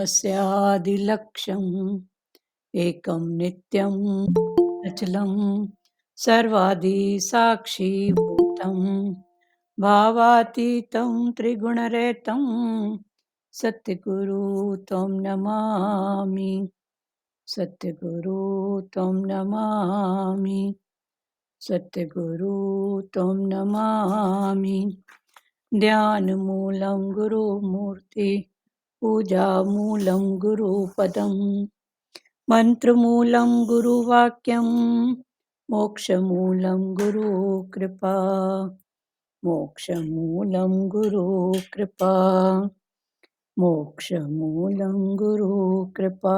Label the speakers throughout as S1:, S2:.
S1: तस्यादिलक्ष्यम् एकं नित्यं अचलं सर्वादिसाक्षिभूतं भावातीतं त्रिगुणरहितं सद्गुरु त्वं नमामि। सद्गुरु त्वं नमामि। सद्गुरु त्वं नमामि। ध्यानमूलं गुरुमूर्ति पूजामूलं गुरुपदम् मन्त्रमूलं गुरुवाक्यं मोक्षमूलं गुरुकृपा। मोक्षमूलं गुरुकृपा। मोक्षमूलं गुरुकृपा।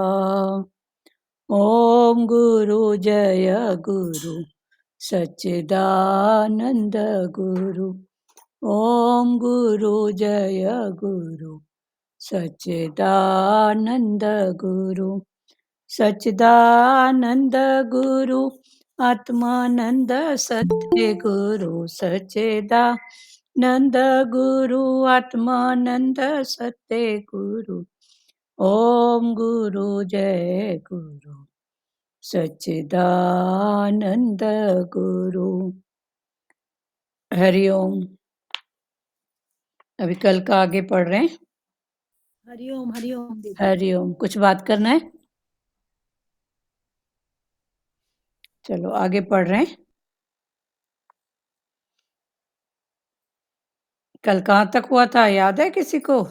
S1: ॐ गुरु जय गुरु सच्चिदानन्द गुरु। ॐ गुरु जय गुरु सच्चिदानन्द गुरु। सच्चिदानंद गुरु आत्मानंद सत्य गुरु। सच्चिदानंद गुरु आत्मानंद सत्य गुरु। ओम गुरु जय गुरु सच्चिदानंद गुरु। हरिओम। अभी कल का आगे पढ़ रहे हैं।
S2: हरिओम हरिओम दीदी।
S1: हरिओम। कुछ बात करना है? चलो आगे पढ़ रहे हैं। कल कहाँ तक हुआ था, याद है किसी को?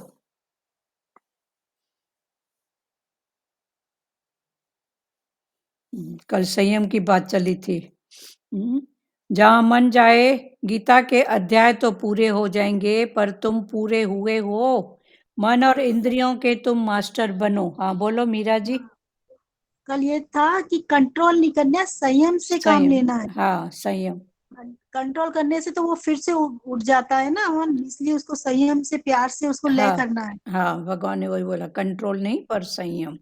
S1: कल संयम की बात चली थी। जहाँ मन जाए, गीता के अध्याय तो पूरे हो जाएंगे पर तुम पूरे हुए हो। मन और इंद्रियों के तुम मास्टर बनो। हाँ बोलो मीरा जी।
S2: कल ये था कि कंट्रोल नहीं करना, संयम से काम
S1: संयम।
S2: लेना है।
S1: हाँ संयम।
S2: कंट्रोल करने से तो वो फिर से उठ जाता है ना मन, इसलिए उसको संयम से प्यार से उसको लय
S1: हाँ
S2: करना है।
S1: हाँ, भगवान ने वही बोला, कंट्रोल नहीं पर संयम।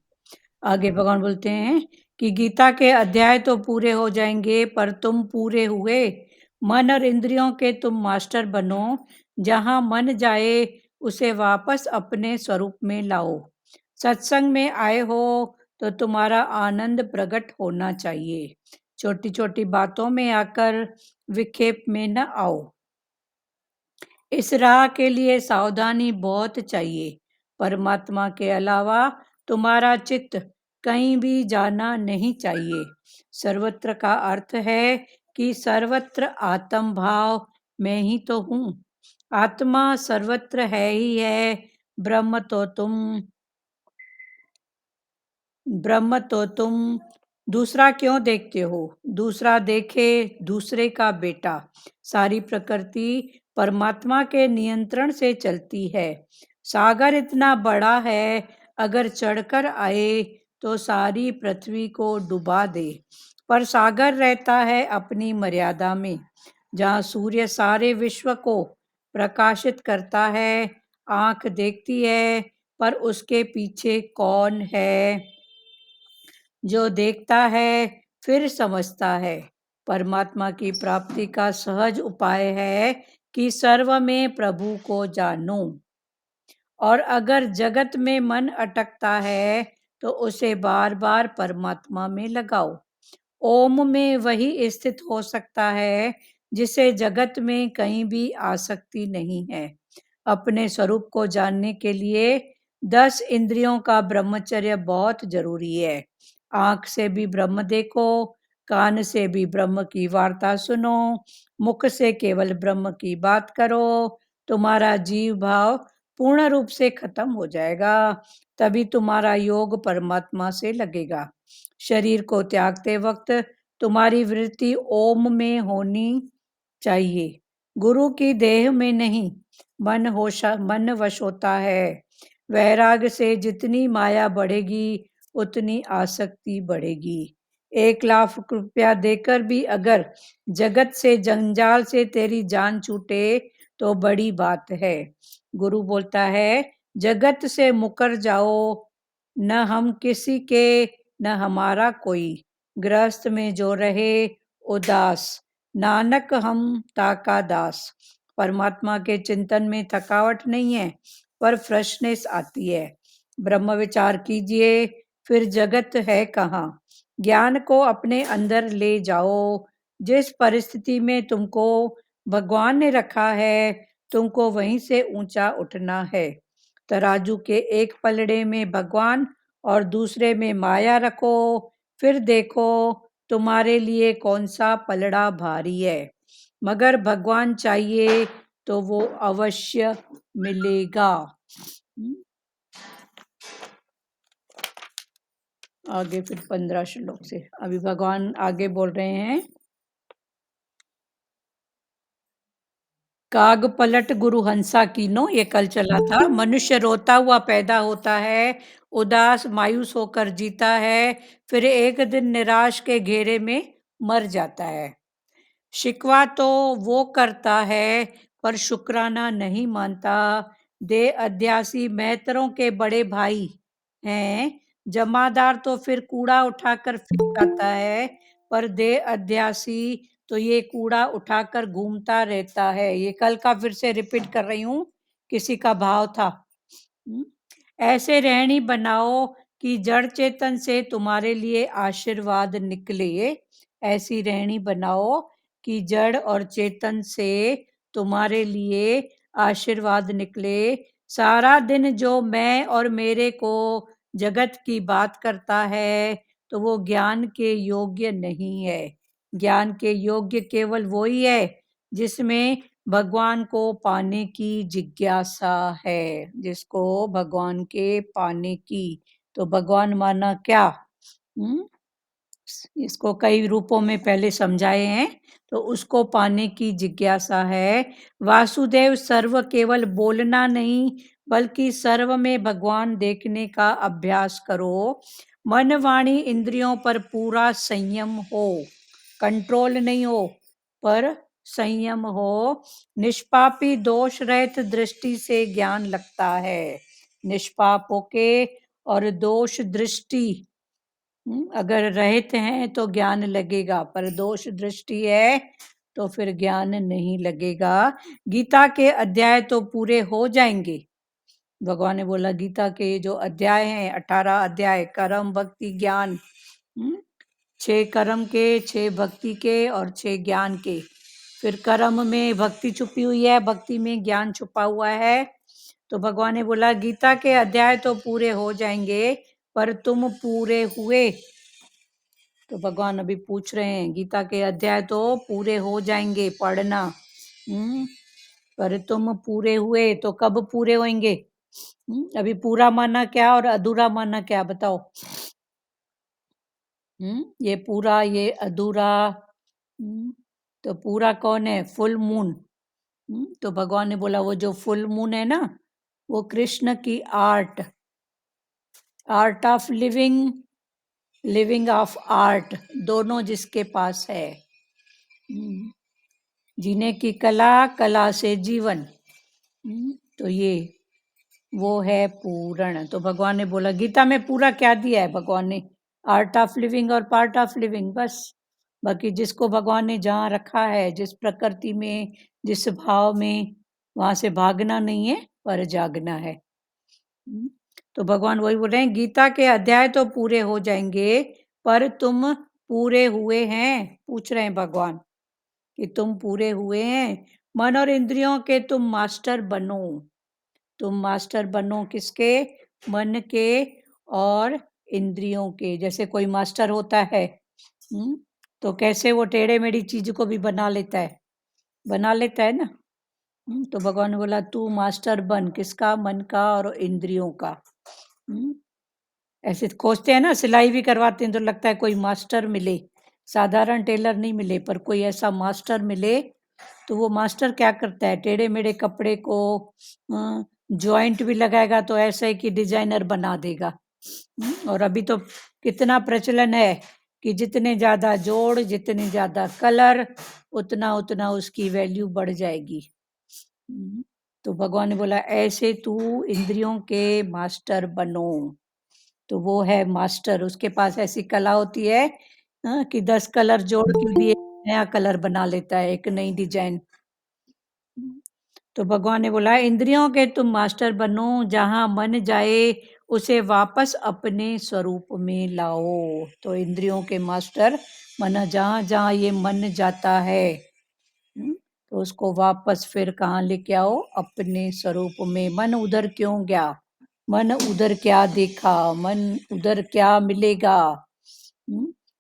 S1: आगे भगवान बोलते हैं कि गीता के अध्याय तो पूरे हो जाएंगे पर तुम पूरे हुए। मन और इंद्रियों के तुम मास्टर बनो। जहां मन जाए उसे वापस अपने स्वरूप में लाओ। सत्संग में आए हो तो तुम्हारा आनंद प्रकट होना चाहिए। छोटी छोटी बातों में आकर विक्षेप में न आओ। इस राह के लिए सावधानी बहुत चाहिए। परमात्मा के अलावा तुम्हारा चित्त कहीं भी जाना नहीं चाहिए। सर्वत्र का अर्थ है कि सर्वत्र आत्म भाव में ही तो हूँ। आत्मा सर्वत्र है ही है। ब्रह्म तो तुम दूसरा क्यों देखते हो? दूसरा देखे दूसरे का बेटा। सारी प्रकृति परमात्मा के नियंत्रण से चलती है। सागर इतना बड़ा है, अगर चढ़कर आए तो सारी पृथ्वी को डुबा दे। पर सागर रहता है अपनी मर्यादा में। जहाँ सूर्य सारे विश्व को प्रकाशित करता है, आंख देखती है पर उसके पीछे कौन है? जो देखता है फिर समझता है। परमात्मा की प्राप्ति का सहज उपाय है कि सर्व में प्रभु को जानो। और अगर जगत में मन अटकता है तो उसे बार बार परमात्मा में लगाओ। ओम में वही स्थित हो सकता है जिसे जगत में कहीं भी आसक्ति नहीं है। अपने स्वरूप को जानने के लिए 10 इंद्रियों का ब्रह्मचर्य बहुत जरूरी है। आंख से भी ब्रह्म देखो, कान से भी ब्रह्म की वार्ता सुनो, मुख से केवल ब्रह्म की बात करो। तुम्हारा जीव भाव पूर्ण रूप से खत्म हो जाएगा, तभी तुम्हारा योग परमात्मा से लगेगा। शरीर को त्यागते वक्त तुम्हारी वृत्ति ओम में होनी चाहिए, गुरु की देह में नहीं। मन वश होता है। वैराग्य से जितनी माया बढ़ेगी उतनी आसक्ति बढ़ेगी। 1,00,000 रुपया देकर भी अगर जगत से जंजाल से तेरी जान छूटे तो बड़ी बात है। गुरु बोलता है जगत से मुकर जाओ, न हम किसी के न हमारा कोई। गृहस्थ में जो रहे उदास, नानक हम ताका दास। परमात्मा के चिंतन में थकावट नहीं है पर फ्रेशनेस आती है। ब्रह्म विचार कीजिए, फिर जगत है कहाँ। ज्ञान को अपने अंदर ले जाओ। जिस परिस्थिति में तुमको भगवान ने रखा है, तुमको वहीं से ऊंचा उठना है। तराजू के एक पलड़े में भगवान और दूसरे में माया रखो, फिर देखो तुम्हारे लिए कौन सा पलड़ा भारी है। मगर भगवान चाहिए तो वो अवश्य मिलेगा। आगे फिर 15 श्लोक से अभी भगवान आगे बोल रहे हैं। काग पलट गुरु हंसा कीनो, ये कल चला था। मनुष्य रोता हुआ पैदा होता है, उदास मायूस होकर जीता है, फिर एक दिन निराश के घेरे में मर जाता है। शिकवा तो वो करता है पर शुक्राना नहीं मानता। दे अध्यासी मेहतरों के बड़े भाई हैं, जमादार तो फिर कूड़ा उठाकर फेंक आता है, पर दे अध्यासी तो ये कूड़ा उठाकर घूमता रहता है। ये कल का फिर से रिपीट कर रही हूँ, किसी का भाव था। ऐसे रहनी बनाओ कि जड़ चेतन से तुम्हारे लिए आशीर्वाद निकले। ऐसी रहनी बनाओ कि जड़ और चेतन से तुम्हारे लिए आशीर्वाद निकले। सारा दिन जो मैं और मेरे को जगत की बात करता है, तो वो ज्ञान के योग्य नहीं है। ज्ञान के योग्य केवल वही है जिसमें भगवान को पाने की जिज्ञासा है, जिसको भगवान के पाने की। तो भगवान माना क्या? इसको कई रूपों में पहले समझाए हैं, तो उसको पाने की जिज्ञासा है। वासुदेव सर्व केवल बोलना नहीं, बल्कि सर्व में भगवान देखने का अभ्यास करो। मन वाणी इंद्रियों पर पूरा संयम हो, कंट्रोल नहीं हो पर संयम हो। निष्पापी दोष रहित दृष्टि से ज्ञान लगता है। निष्पाप होके और दोष दृष्टि अगर रहित हैं तो ज्ञान लगेगा, पर दोष दृष्टि है तो फिर ज्ञान नहीं लगेगा। गीता के अध्याय तो पूरे हो जाएंगे। भगवान ने बोला गीता के जो अध्याय हैं, 18 अध्याय, कर्म भक्ति ज्ञान, 6 कर्म के, 6 भक्ति के और 6 ज्ञान के। फिर कर्म में भक्ति छुपी हुई है, भक्ति में ज्ञान छुपा हुआ है। तो भगवान ने बोला गीता के अध्याय तो पूरे हो जाएंगे, पर तुम पूरे हुए? तो भगवान अभी पूछ रहे हैं, गीता के अध्याय तो पूरे हो जाएंगे, पढ़ना। पर तुम पूरे हुए तो कब पूरे होंगे? अभी पूरा माना क्या और अधूरा माना क्या, बताओ। ये पूरा, ये अधूरा। तो पूरा कौन है? Full moon. तो भगवान ने बोला वो जो फुल मून है ना, वो कृष्ण की art of living, living of art, दोनों जिसके पास है। जीने की कला, कला से जीवन। तो ये वो है पूर्ण। तो भगवान ने बोला गीता में पूरा क्या दिया है भगवान ने? आर्ट ऑफ लिविंग और पार्ट ऑफ लिविंग, बस। बाकी जिसको भगवान ने जहाँ रखा है, जिस प्रकृति में, जिस भाव में, वहां से भागना नहीं है पर जागना है। तो भगवान वही बोल रहे हैं, गीता के अध्याय तो पूरे हो जाएंगे, पर तुम पूरे हुए हैं? पूछ रहे हैं भगवान कि तुम पूरे हुए हैं? मन और इंद्रियों के तुम मास्टर बनो। तुम मास्टर बनो किसके? मन के और इंद्रियों के। जैसे कोई मास्टर होता है, तो कैसे वो टेढ़े मेढ़ी चीज को भी बना लेता है, बना लेता है ना। तो भगवान ने बोला तू मास्टर बन, किसका? मन का और इंद्रियों का। ऐसे खोजते हैं ना, सिलाई भी करवाते हैं तो लगता है कोई मास्टर मिले, साधारण टेलर नहीं मिले, पर कोई ऐसा मास्टर मिले। तो वो मास्टर क्या करता है? टेढ़े मेढ़े कपड़े को जॉइंट भी लगाएगा तो ऐसा है कि डिजाइनर बना देगा। और अभी तो कितना प्रचलन है कि जितने ज्यादा जोड़, जितने ज्यादा कलर, उतना उतना उसकी वैल्यू बढ़ जाएगी। तो भगवान ने बोला ऐसे तू इंद्रियों के मास्टर बनो। तो वो है मास्टर, उसके पास ऐसी कला होती है कि 10 कलर जोड़ के भी एक नया कलर बना लेता है, एक नई डिजाइन। तो भगवान ने बोला इंद्रियों के तुम मास्टर बनो, जहां मन जाए उसे वापस अपने स्वरूप में लाओ। तो इंद्रियों के मास्टर मन, जहाँ जहाँ ये मन जाता है तो उसको वापस फिर कहाँ लेके आओ, अपने स्वरूप में। मन उधर क्यों गया, मन उधर क्या देखा, मन उधर क्या मिलेगा।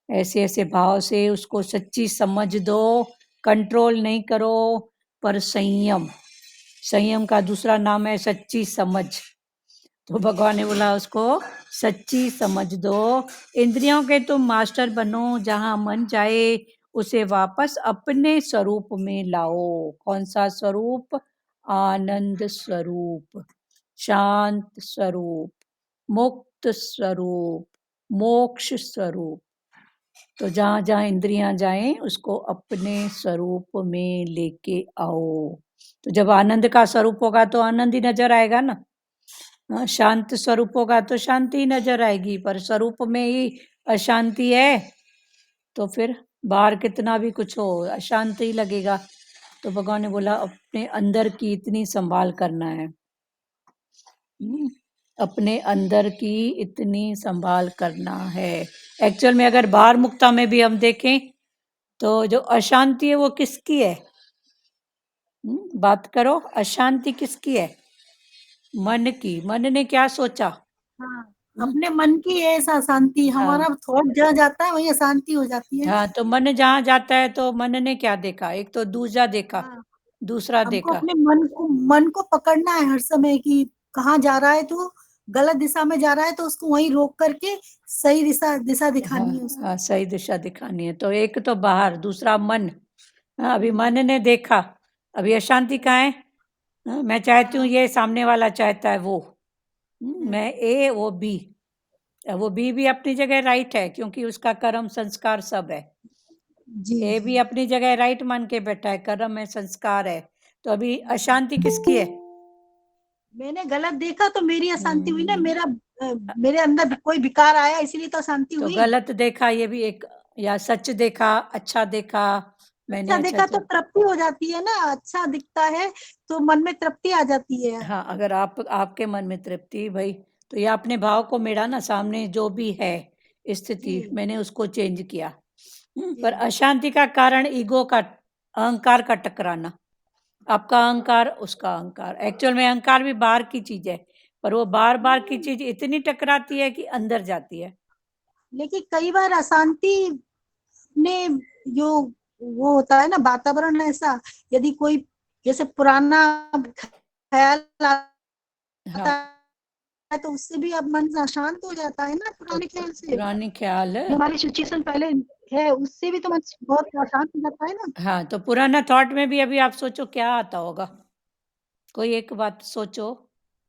S1: ऐसे ऐसे भाव से उसको सच्ची समझ दो, कंट्रोल नहीं करो पर संयम। संयम का दूसरा नाम है सच्ची समझ। तो भगवान ने बोला उसको सच्ची समझ दो, इंद्रियों के तुम मास्टर बनो, जहां मन जाए उसे वापस अपने स्वरूप में लाओ। कौन सा स्वरूप? आनंद स्वरूप, शांत स्वरूप, मुक्त स्वरूप, मोक्ष स्वरूप। तो जहां जहां इंद्रियां जाएं उसको अपने स्वरूप में लेके आओ। तो जब आनंद का स्वरूप होगा तो आनंद ही नजर आएगा ना। शांत स्वरूप होगा तो शांति नजर आएगी, पर स्वरूप में ही अशांति है तो फिर बाहर कितना भी कुछ हो अशांति ही लगेगा। तो भगवान ने बोला अपने अंदर की इतनी संभाल करना है। अपने अंदर की इतनी संभाल करना है। एक्चुअल में अगर बाहर मुक्ता में भी हम देखें तो जो अशांति है वो किसकी है? बात करो, अशांति किसकी है? मन की। मन ने क्या सोचा?
S2: हाँ, अपने मन की है ऐसा शांति,
S1: हाँ
S2: हमारा थॉट जहाँ जाता है वही अशांति हो जाती है।
S1: हाँ, तो मन जहाँ जाता है तो मन ने क्या देखा? एक तो दूजा देखा,
S2: हाँ,
S1: दूसरा
S2: हमको
S1: देखा।
S2: अपने मन को पकड़ना है हर समय कि कहाँ जा रहा है, तो गलत दिशा में जा रहा है तो उसको वहीं रोक करके सही दिशा दिशा
S1: हाँ
S2: दिखानी है उसको।
S1: हाँ, सही दिशा दिखानी है। तो एक तो बाहर, दूसरा मन। हाँ, अभी
S2: हम्म,
S1: मन ने देखा, अभी अशांति कहाँ है? हाँ, मैं चाहती हूँ
S2: हाँ,
S1: ये, सामने वाला चाहता है वो।
S2: हम्म,
S1: मैं ए, वो बी। वो बी भी अपनी जगह राइट है क्योंकि उसका कर्म संस्कार सब है।
S2: जी
S1: ए
S2: जी।
S1: भी अपनी जगह राइट मान के बैठा है, कर्म है, संस्कार है। तो अभी अशांति किसकी है?
S2: मैंने गलत देखा तो मेरी अशांति हुई ना,
S1: हम्म,
S2: मेरे अंदर कोई विकार आया इसीलिए तो अशांति
S1: तो
S2: हुई।
S1: गलत देखा ये भी एक, या सच देखा, अच्छा देखा। मैंने
S2: अच्छा
S1: अच्छा
S2: देखा तो
S1: अच्छा।
S2: तृप्ति हो जाती है ना, अच्छा दिखता है तो मन में तृप्ति आ जाती है।
S1: हाँ, अगर आपके मन में तृप्ति भाई, तो ये आपने भाव को मेरा ना, सामने जो भी है
S2: जी
S1: स्थिति, मैंने उसको चेंज किया।
S2: जी
S1: पर अशांति का कारण ईगो का, अहंकार का टकराना। आपका अहंकार, उसका अहंकार। एक्चुअल में अहंकार भी बाहर की चीज है, पर वो बार बार की चीज इतनी टकराती है कि अंदर जाती है।
S2: लेकिन कई बार अशांति ने जो वो होता है ना वातावरण ऐसा, यदि कोई जैसे पुराना ख्याल आता
S1: हाँ,
S2: है तो उससे भी अब मन अशांत हो जाता है ना,
S1: तो
S2: पुराने ख्याल से।
S1: पुरानी ख्याल है।
S2: जो हमारी सिचुएशन पहले है उससे भी तो मन बहुत अशांत हो जाता है ना।
S1: हाँ, तो पुराना थॉट में भी अभी आप सोचो क्या आता होगा। कोई एक बात सोचो,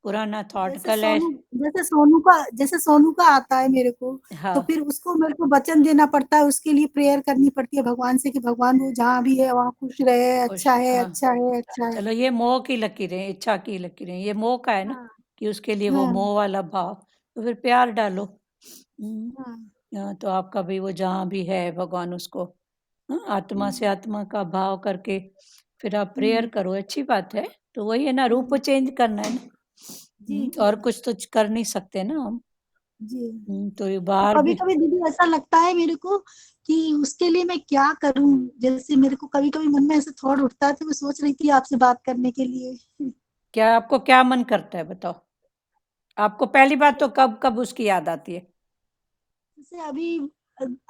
S1: पुराना थॉट
S2: जैसे
S1: कल है।
S2: सोनू जैसे सोनू का आता है मेरे को, तो
S1: हाँ
S2: फिर उसको मेरे को वचन देना पड़ता है, उसके लिए प्रेयर करनी पड़ती है भगवान से कि भगवान वो जहाँ भी है वहाँ खुश रहे,
S1: खुश,
S2: अच्छा है
S1: हाँ।
S2: अच्छा है अच्छा है।
S1: चलो ये मोह की लकीरें, इच्छा की लकीरें, ये मोह का है ना,
S2: हाँ
S1: कि उसके लिए वो
S2: हाँ
S1: मोह वाला भाव। तो फिर प्यार डालो। हम्म,
S2: हाँ।
S1: हाँ, तो आपका भी वो जहाँ भी है भगवान उसको, हाँ, आत्मा से
S2: हम्म,
S1: आत्मा का भाव करके फिर आप प्रेयर
S2: हम्म,
S1: करो, अच्छी बात है। तो वही है ना, रूप
S2: हम्म,
S1: चेंज करना है ना।
S2: जी जी
S1: और कुछ तो कर नहीं सकते ना हम।
S2: जी।
S1: तो ये
S2: तो
S1: बाहर
S2: कभी
S1: भी।
S2: कभी दीदी ऐसा लगता है मेरे को कि उसके लिए मैं क्या करूं, जैसे मेरे को कभी कभी मन में ऐसे थॉट उठता है, तो मैं सोच रही थी आपसे बात करने के लिए।
S1: क्या आपको क्या मन करता है बताओ? आपको पहली बात तो कब कब उसकी याद आती है?
S2: जैसे अभी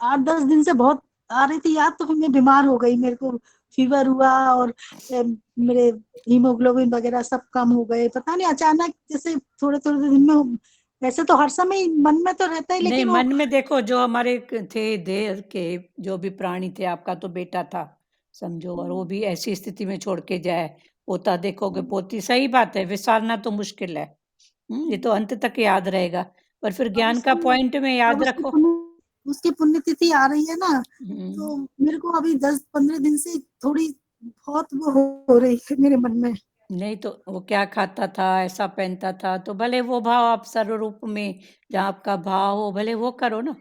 S2: 8-10 दिन से बहुत आ रही थी याद, तो फिर मैं बीमार हो गई, मेरे को फीवर हुआ और मेरे हीमोग्लोबिन वगैरह सब कम हो गए, पता नहीं अचानक जैसे थोड़े थोड़े दिन में वैसे तो हर समय मन में तो रहता है
S1: नहीं,
S2: लेकिन वो।
S1: मन में देखो, जो हमारे थे देह के, जो भी प्राणी थे, आपका तो बेटा था समझो, और वो
S2: हम्म,
S1: भी ऐसी स्थिति में छोड़ के जाए। पोता देखोगे, पोती, सही बात है, विसारना तो मुश्किल है। ये तो
S2: हम्म।
S1: अंत तक याद रहेगा। पर फिर
S2: अब
S1: ज्ञान का
S2: उसकी
S1: पॉइंट में याद
S2: अब
S1: रखो।
S2: उसकी पुण्यतिथि आ रही है ना,
S1: हम्म,
S2: तो मेरे को अभी 10-15 दिन से थोड़ी बहुत वो हो रही है मेरे मन में।
S1: नहीं तो वो क्या खाता था, ऐसा पहनता था, तो भले वो भाव आप सर्व रूप में, जहाँ आपका भाव हो, भले वो करो ना।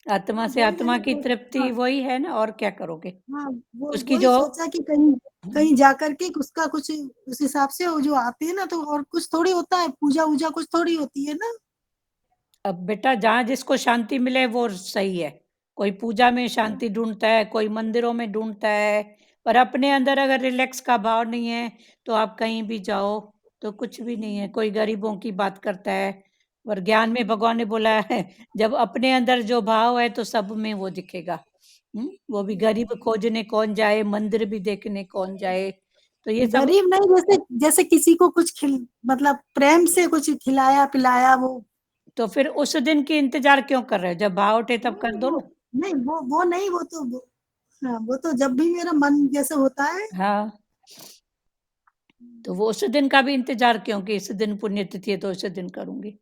S1: आत्मा
S2: हाँ
S1: से
S2: वही
S1: आत्मा
S2: मैंने
S1: की तृप्ति
S2: हाँ
S1: वही है ना, और क्या करोगे?
S2: हाँ वो
S1: उसकी
S2: वही
S1: जो,
S2: सोचा कि कहीं कहीं जा करके उसका कुछ उस हिसाब से वो जो आते हैं ना, तो और कुछ थोड़ी होता है, पूजा वूजा कुछ थोड़ी होती है ना।
S1: अब बेटा जहाँ जिसको शांति मिले वो सही है। कोई पूजा में शांति ढूंढता है, कोई मंदिरों में ढूंढता है, पर अपने अंदर अगर रिलैक्स का भाव नहीं है तो आप कहीं भी जाओ तो कुछ भी नहीं है। कोई गरीबों की बात करता है, पर ज्ञान में भगवान ने बोला है जब अपने अंदर जो भाव है तो सब में वो दिखेगा। वो भी गरीब खोजने कौन जाए, मंदिर भी देखने कौन जाए, तो ये सब।
S2: गरीब नहीं, जैसे जैसे किसी को कुछ मतलब प्रेम से कुछ खिलाया पिलाया वो।
S1: तो फिर उस दिन की इंतजार क्यों कर रहे हो? जब भाव उठे तब कर
S2: नहीं
S1: दो
S2: वो
S1: ना।
S2: नहीं वो नहीं, हाँ, वो तो जब भी मेरा मन जैसे होता है।
S1: हाँ, तो वो उस दिन का भी इंतजार क्यों कि इस दिन पुण्यतिथि है तो उस दिन करूंगी।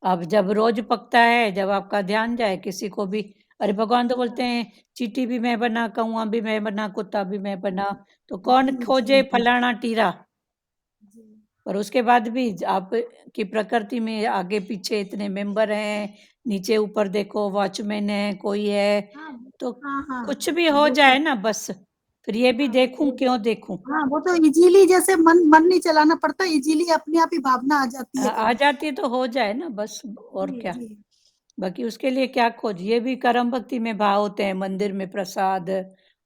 S1: अब जब रोज पकता है, जब आपका ध्यान जाए किसी को भी, अरे भगवान तो बोलते हैं चींटी भी मैं बना, कौआ भी मैं बना, कुत्ता भी मैं बना, तो कौन
S2: जी
S1: खोजे
S2: जी
S1: फलाना टीरा।
S2: जी।
S1: पर उसके बाद भी आप की प्रकृति में आगे पीछे इतने मेंबर हैं, नीचे ऊपर देखो वॉचमैन है, कोई है,
S2: हाँ
S1: तो
S2: हाँ हाँ।
S1: कुछ भी हो
S2: वो तो
S1: जाए ना बस। फिर ये भी
S2: हाँ
S1: देखूं क्यों देखूं।
S2: हाँ, वो तो इजीली, जैसे मन मन नहीं चलाना पड़ता, इजीली अपने आप ही भावना आ जाती है
S1: आ
S2: करने की।
S1: जाती तो हो जाए ना बस, और
S2: जी
S1: क्या।
S2: जी।
S1: बाकी उसके लिए क्या खोज, ये भी कर्म भक्ति में भाव होते हैं, मंदिर में प्रसाद,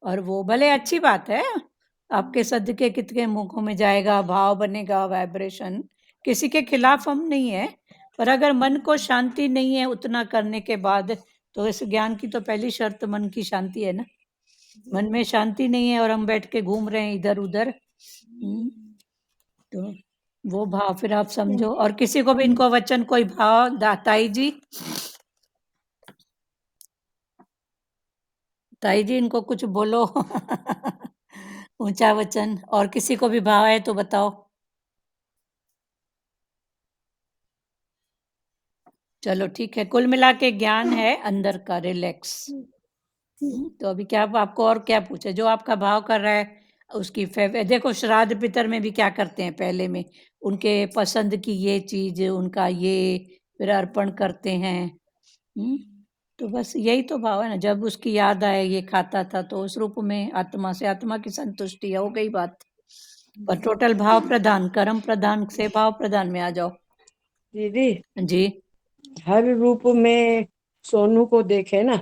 S1: और वो भले अच्छी बात है, आपके सदके कितने मुखों में जाएगा, भाव बनेगा, वाइब्रेशन, किसी के खिलाफ हम नहीं है। पर अगर मन को शांति नहीं है उतना करने के बाद, तो इस ज्ञान की तो पहली शर्त मन की शांति है ना।
S2: जी
S1: मन में शांति नहीं है और हम बैठ के घूम रहे हैं इधर उधर, तो वो भाव फिर आप समझो। और किसी को भी इनको वचन कोई भाव ताई जी, ताई जी इनको कुछ बोलो ऊंचा वचन, और किसी को भी भाव है तो बताओ। चलो ठीक है, कुल मिला के ज्ञान है अंदर का रिलैक्स। तो अभी क्या आपको और क्या पूछे, जो आपका भाव कर रहा है उसकी देखो श्राद्ध पितर में भी क्या करते हैं, पहले में उनके पसंद की ये चीज, उनका ये फिर अर्पण करते हैं। तो बस यही तो भाव है ना, जब उसकी याद आए ये खाता था तो उस रूप में आत्मा से, आत्मा की संतुष्टि है, हो गई बात। पर टोटल भाव प्रधान, कर्म प्रधान से भाव प्रधान में आ जाओ।
S3: दीदी,
S1: जी,
S3: हर रूप में सोनू को देखे ना।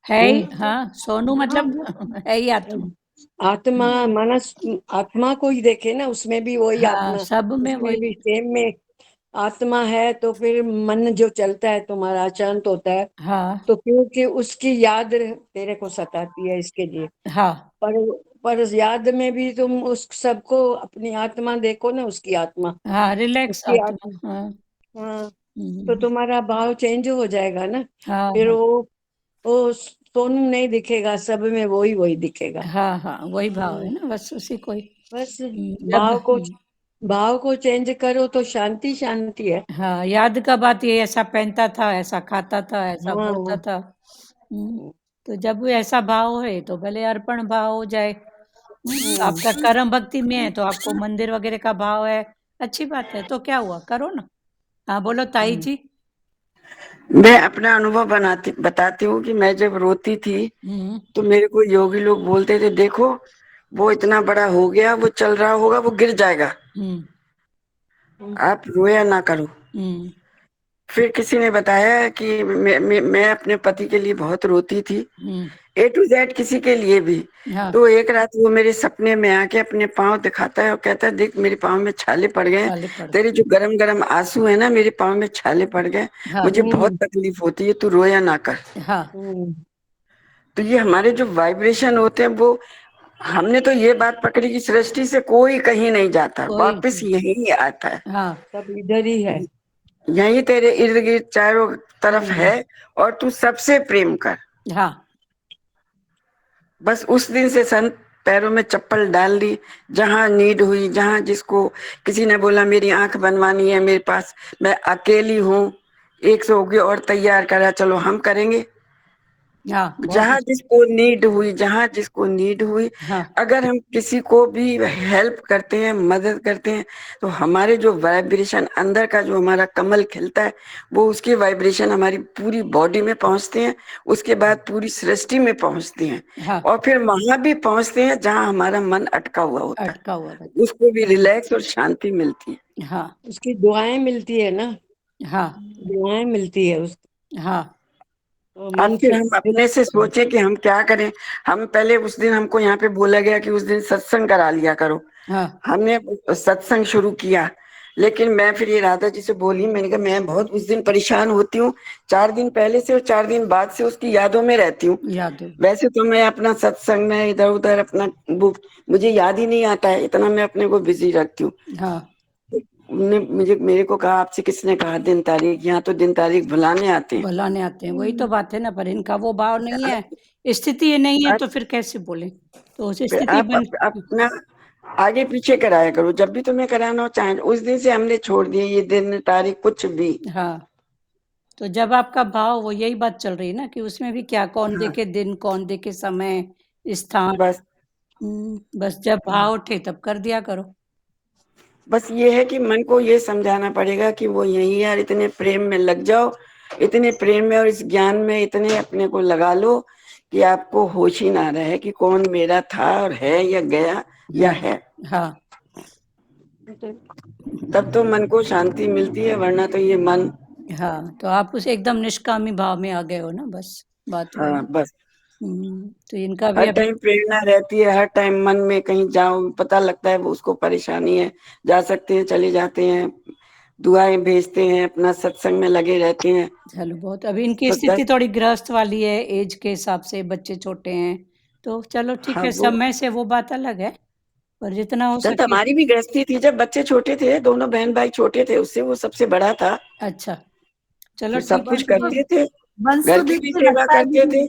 S1: है ही, हाँ सोनू
S2: हाँ
S1: मतलब है ही आत्मा।
S3: आत्मा मानस, आत्मा को ही देखे ना, उसमें भी वही
S1: हाँ
S3: आत्मा,
S1: सब में
S3: उसमें
S1: वही।
S3: भी सेम में आत्मा है। तो फिर मन जो चलता है तुम्हारा अशांत होता है,
S1: हाँ
S3: तो क्योंकि उसकी याद तेरे को सताती है इसके लिए।
S1: हाँ
S3: पर पर उस याद में भी तुम उस सबको अपनी आत्मा देखो ना, उसकी आत्मा,
S1: हाँ, रिलैक्स
S3: उसकी
S1: आत्मा,
S3: आत्मा।
S1: हाँ।
S3: हाँ, तो
S1: हम्म,
S3: तुम्हारा भाव चेंज हो जाएगा ना।
S1: हाँ
S3: फिर
S1: हाँ
S3: वो सोनू नहीं दिखेगा, सब में वही वही दिखेगा।
S1: हाँ हाँ, वही भाव है
S3: हम्म,
S1: ना, बस उसी को ही।
S3: बस
S1: जब
S3: भाव को चेंज करो तो शांति शांति है।
S1: हाँ, याद का बात ये, ऐसा पहनता था, ऐसा खाता था, ऐसा बोलता
S3: हाँ
S1: था। तो जब भी ऐसा भाव है तो भले अर्पण भाव हो जाए।
S3: हाँ
S1: आपका कर्म भक्ति में है तो आपको मंदिर वगैरह का भाव है, अच्छी बात है, तो क्या हुआ, करो ना। हाँ बोलो ताई जी।
S4: मैं अपना अनुभव बताती हूँ कि मैं जब रोती थी
S1: हम्म
S4: तो मेरे को योगी लोग बोलते थे, देखो वो इतना बड़ा हो गया, वो चल रहा होगा, वो गिर जाएगा,
S1: हम्म
S4: आप रोया ना करो।
S1: हम्म
S4: फिर किसी ने बताया कि मैं अपने पति के लिए बहुत रोती थी,
S1: हम्म
S4: A to Z किसी के लिए भी।
S1: हाँ,
S4: तो एक रात वो मेरे सपने में आके अपने पाँव दिखाता है और कहता है, देख मेरे पाँव में छाले पड़ गए हैं,
S1: छाले पड़
S4: तेरे जो गरम गरम आंसू है ना, मेरे पाँव में छाले पड़ गए,
S1: हाँ
S4: मुझे बहुत तकलीफ होती है, तू रोया ना कर।
S1: हाँ,
S3: हम्म
S4: तो ये हमारे जो वाइब्रेशन होते हैं वो, हमने तो ये बात पकड़ी कि सृष्टि से कोई कहीं नहीं जाता,
S1: कोई,
S4: वापस यही आता है।
S1: हाँ
S3: सब इधर ही है।
S4: यही तेरे इर्द गिर्द चारों तरफ
S3: हम्म
S4: है, और तू सबसे प्रेम कर।
S1: हाँ
S4: बस उस दिन से संत पैरों में चप्पल डाल दी, जहां नीड हुई, जहां जिसको किसी ने बोला मेरी आंख बनवानी है मेरे पास, मैं अकेली हूँ, 100 होगी और तैयार करा, चलो हम करेंगे।
S1: हाँ, बहुत
S4: जहां
S1: अच्छा।
S4: जिसको नीड हुई, जहां जिसको नीड हुई,
S1: हाँ
S4: अगर हम किसी को भी हेल्प करते हैं, मदद करते हैं, तो हमारे जो वाइब्रेशन अंदर का जो हमारा कमल खिलता है, वो उसके वाइब्रेशन हमारी पूरी बॉडी में पहुंचते हैं, उसके बाद पूरी सृष्टि में पहुंचते हैं,
S1: हाँ,
S4: और फिर वहां भी पहुंचते हैं जहां हमारा मन अटका हुआ होता
S1: अटका हुआ
S4: है,
S1: रहता
S4: उसको भी रिलैक्स और शांति मिलती है।
S1: है। हाँ
S3: उसकी दुआएं मिलती है ना।
S1: हाँ
S3: दुआएं मिलती है उस
S1: हाँ
S3: तो
S4: अब
S3: मन
S4: फिर
S3: से।
S4: हम अपने से सोचे कि हम क्या करें। हम पहले उस दिन हमको यहाँ पे बोला गया कि उस दिन सत्संग करा लिया करो।
S1: हाँ
S4: हमने सत्संग शुरू किया, लेकिन मैं फिर ये राधा जी से बोली, मैंने कहा मैं बहुत उस दिन परेशान होती हूँ, 4 दिन पहले से और 4 दिन बाद से उसकी यादों में रहती हूँ।
S1: याद है।
S4: वैसे तो मैं अपना सत्संग में इधर उधर अपना बुक मुझे याद ही नहीं आता है, इतना मैं अपने को बिजी रखती हूँ।
S1: हाँ
S4: उनने मेरे को कहा आपसे किसने कहा दिन तारीख, यहाँ तो दिन तारीख बुलाने आते हैं।
S1: बुलाने आते हैं, वही तो बात है ना, पर इनका वो भाव नहीं है, स्थिति ये नहीं है, तो फिर कैसे बोले, तो उस स्थिति
S4: आप
S1: बन।
S4: अपना आगे पीछे कराया करो, जब भी तुम्हें कराना हो। चाहे उस दिन से हमने छोड़ दिए ये दिन तारीख कुछ भी।
S1: हाँ, तो जब आपका भाव, वो यही बात चल रही है ना कि उसमें भी क्या, कौन
S4: हाँ
S1: देखे दिन, कौन देखे समय स्थान।
S4: बस
S1: बस जब भाव उठे तब कर दिया करो।
S4: बस ये है कि मन को ये समझाना पड़ेगा कि वो यही यार, इतने प्रेम में लग जाओ, इतने प्रेम में और इस ज्ञान में इतने अपने को लगा लो कि आपको होश ही ना रहे कि कौन मेरा था और है या गया या है।
S1: हाँ
S4: तब तो मन को शांति मिलती है, वरना तो ये मन।
S1: हाँ, तो आप उस एकदम निष्कामी भाव में आ गए हो ना, बस बात वही।
S4: हाँ बस
S1: तो इनका भी
S4: हर
S1: अभी।
S4: टाइम प्रेरणा रहती है, हर टाइम मन में कहीं जाओ पता लगता है वो उसको परेशानी है, जा सकते हैं चले जाते हैं, दुआएं भेजते हैं, अपना सत्संग में लगे रहते हैं।
S1: चलो बहुत, अभी इनकी
S4: तो
S1: स्थिति
S4: 10
S1: थोड़ी गृहस्थ वाली है, एज के हिसाब से, बच्चे छोटे हैं, तो चलो ठीक
S4: हाँ
S1: है,
S4: वो
S1: समय से वो बात अलग है, पर जितना हो
S4: जब
S1: सके।
S4: हमारी भी गृहस्थी थी, जब बच्चे छोटे थे, दोनों बहन भाई छोटे थे, उससे वो सबसे बड़ा था,
S1: अच्छा, चलो
S4: फिर सब
S1: ठीक है
S4: कुछ
S2: वंश
S1: फिर।
S2: को
S4: करते थे,
S2: वंश
S4: घर
S2: को
S4: की
S2: देख
S4: भी
S2: के
S4: सेवा
S2: लगता है
S4: करते थे।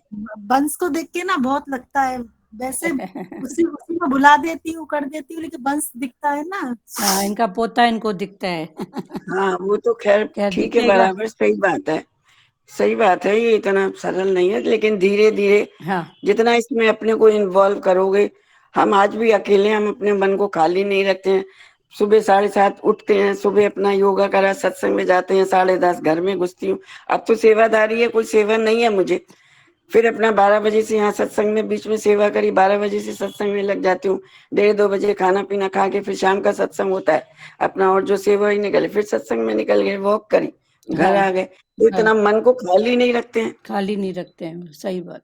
S2: वंश को देख के ना बहुत लगता है, वैसे उसी उसी में भुला देती हूँ, कर देती हूँ, लेकिन वंश दिखता है ना।
S1: हाँ, इनका पोता इनको दिखता है।
S4: हाँ वो तो खैर
S1: क्या
S4: ठीक है,
S1: दिखेगा।
S4: बराबर सही बात है। सही बात है, ये इतना सरल नहीं है, लेकिन धीरे धीरे
S1: हाँ
S4: जितना इसमें अपने को इन्वॉल्व करोगे। हम आज भी अकेले, हम अपने मन को खाली नहीं रखते हैं। सुबह 7:30 उठते हैं, सुबह अपना योगा करा, सत्संग में जाते हैं, 10:30 घर में घुसती हूँ। अब तो सेवादारी है, कोई सेवा नहीं है मुझे। फिर अपना 12 बजे से यहाँ सत्संग में बीच में सेवा करी, 12 बजे से सत्संग में लग जाती हूँ। 1:30-2 बजे खाना पीना खा के फिर शाम का सत्संग होता है अपना, और जो सेवा ही निकले फिर सत्संग में निकल गए, वॉक करी, घर
S1: हाँ
S4: आ गए। तो
S1: हाँ,
S4: इतना मन को खाली नहीं रखते हैं,
S1: खाली नहीं रखते हैं, सही बात।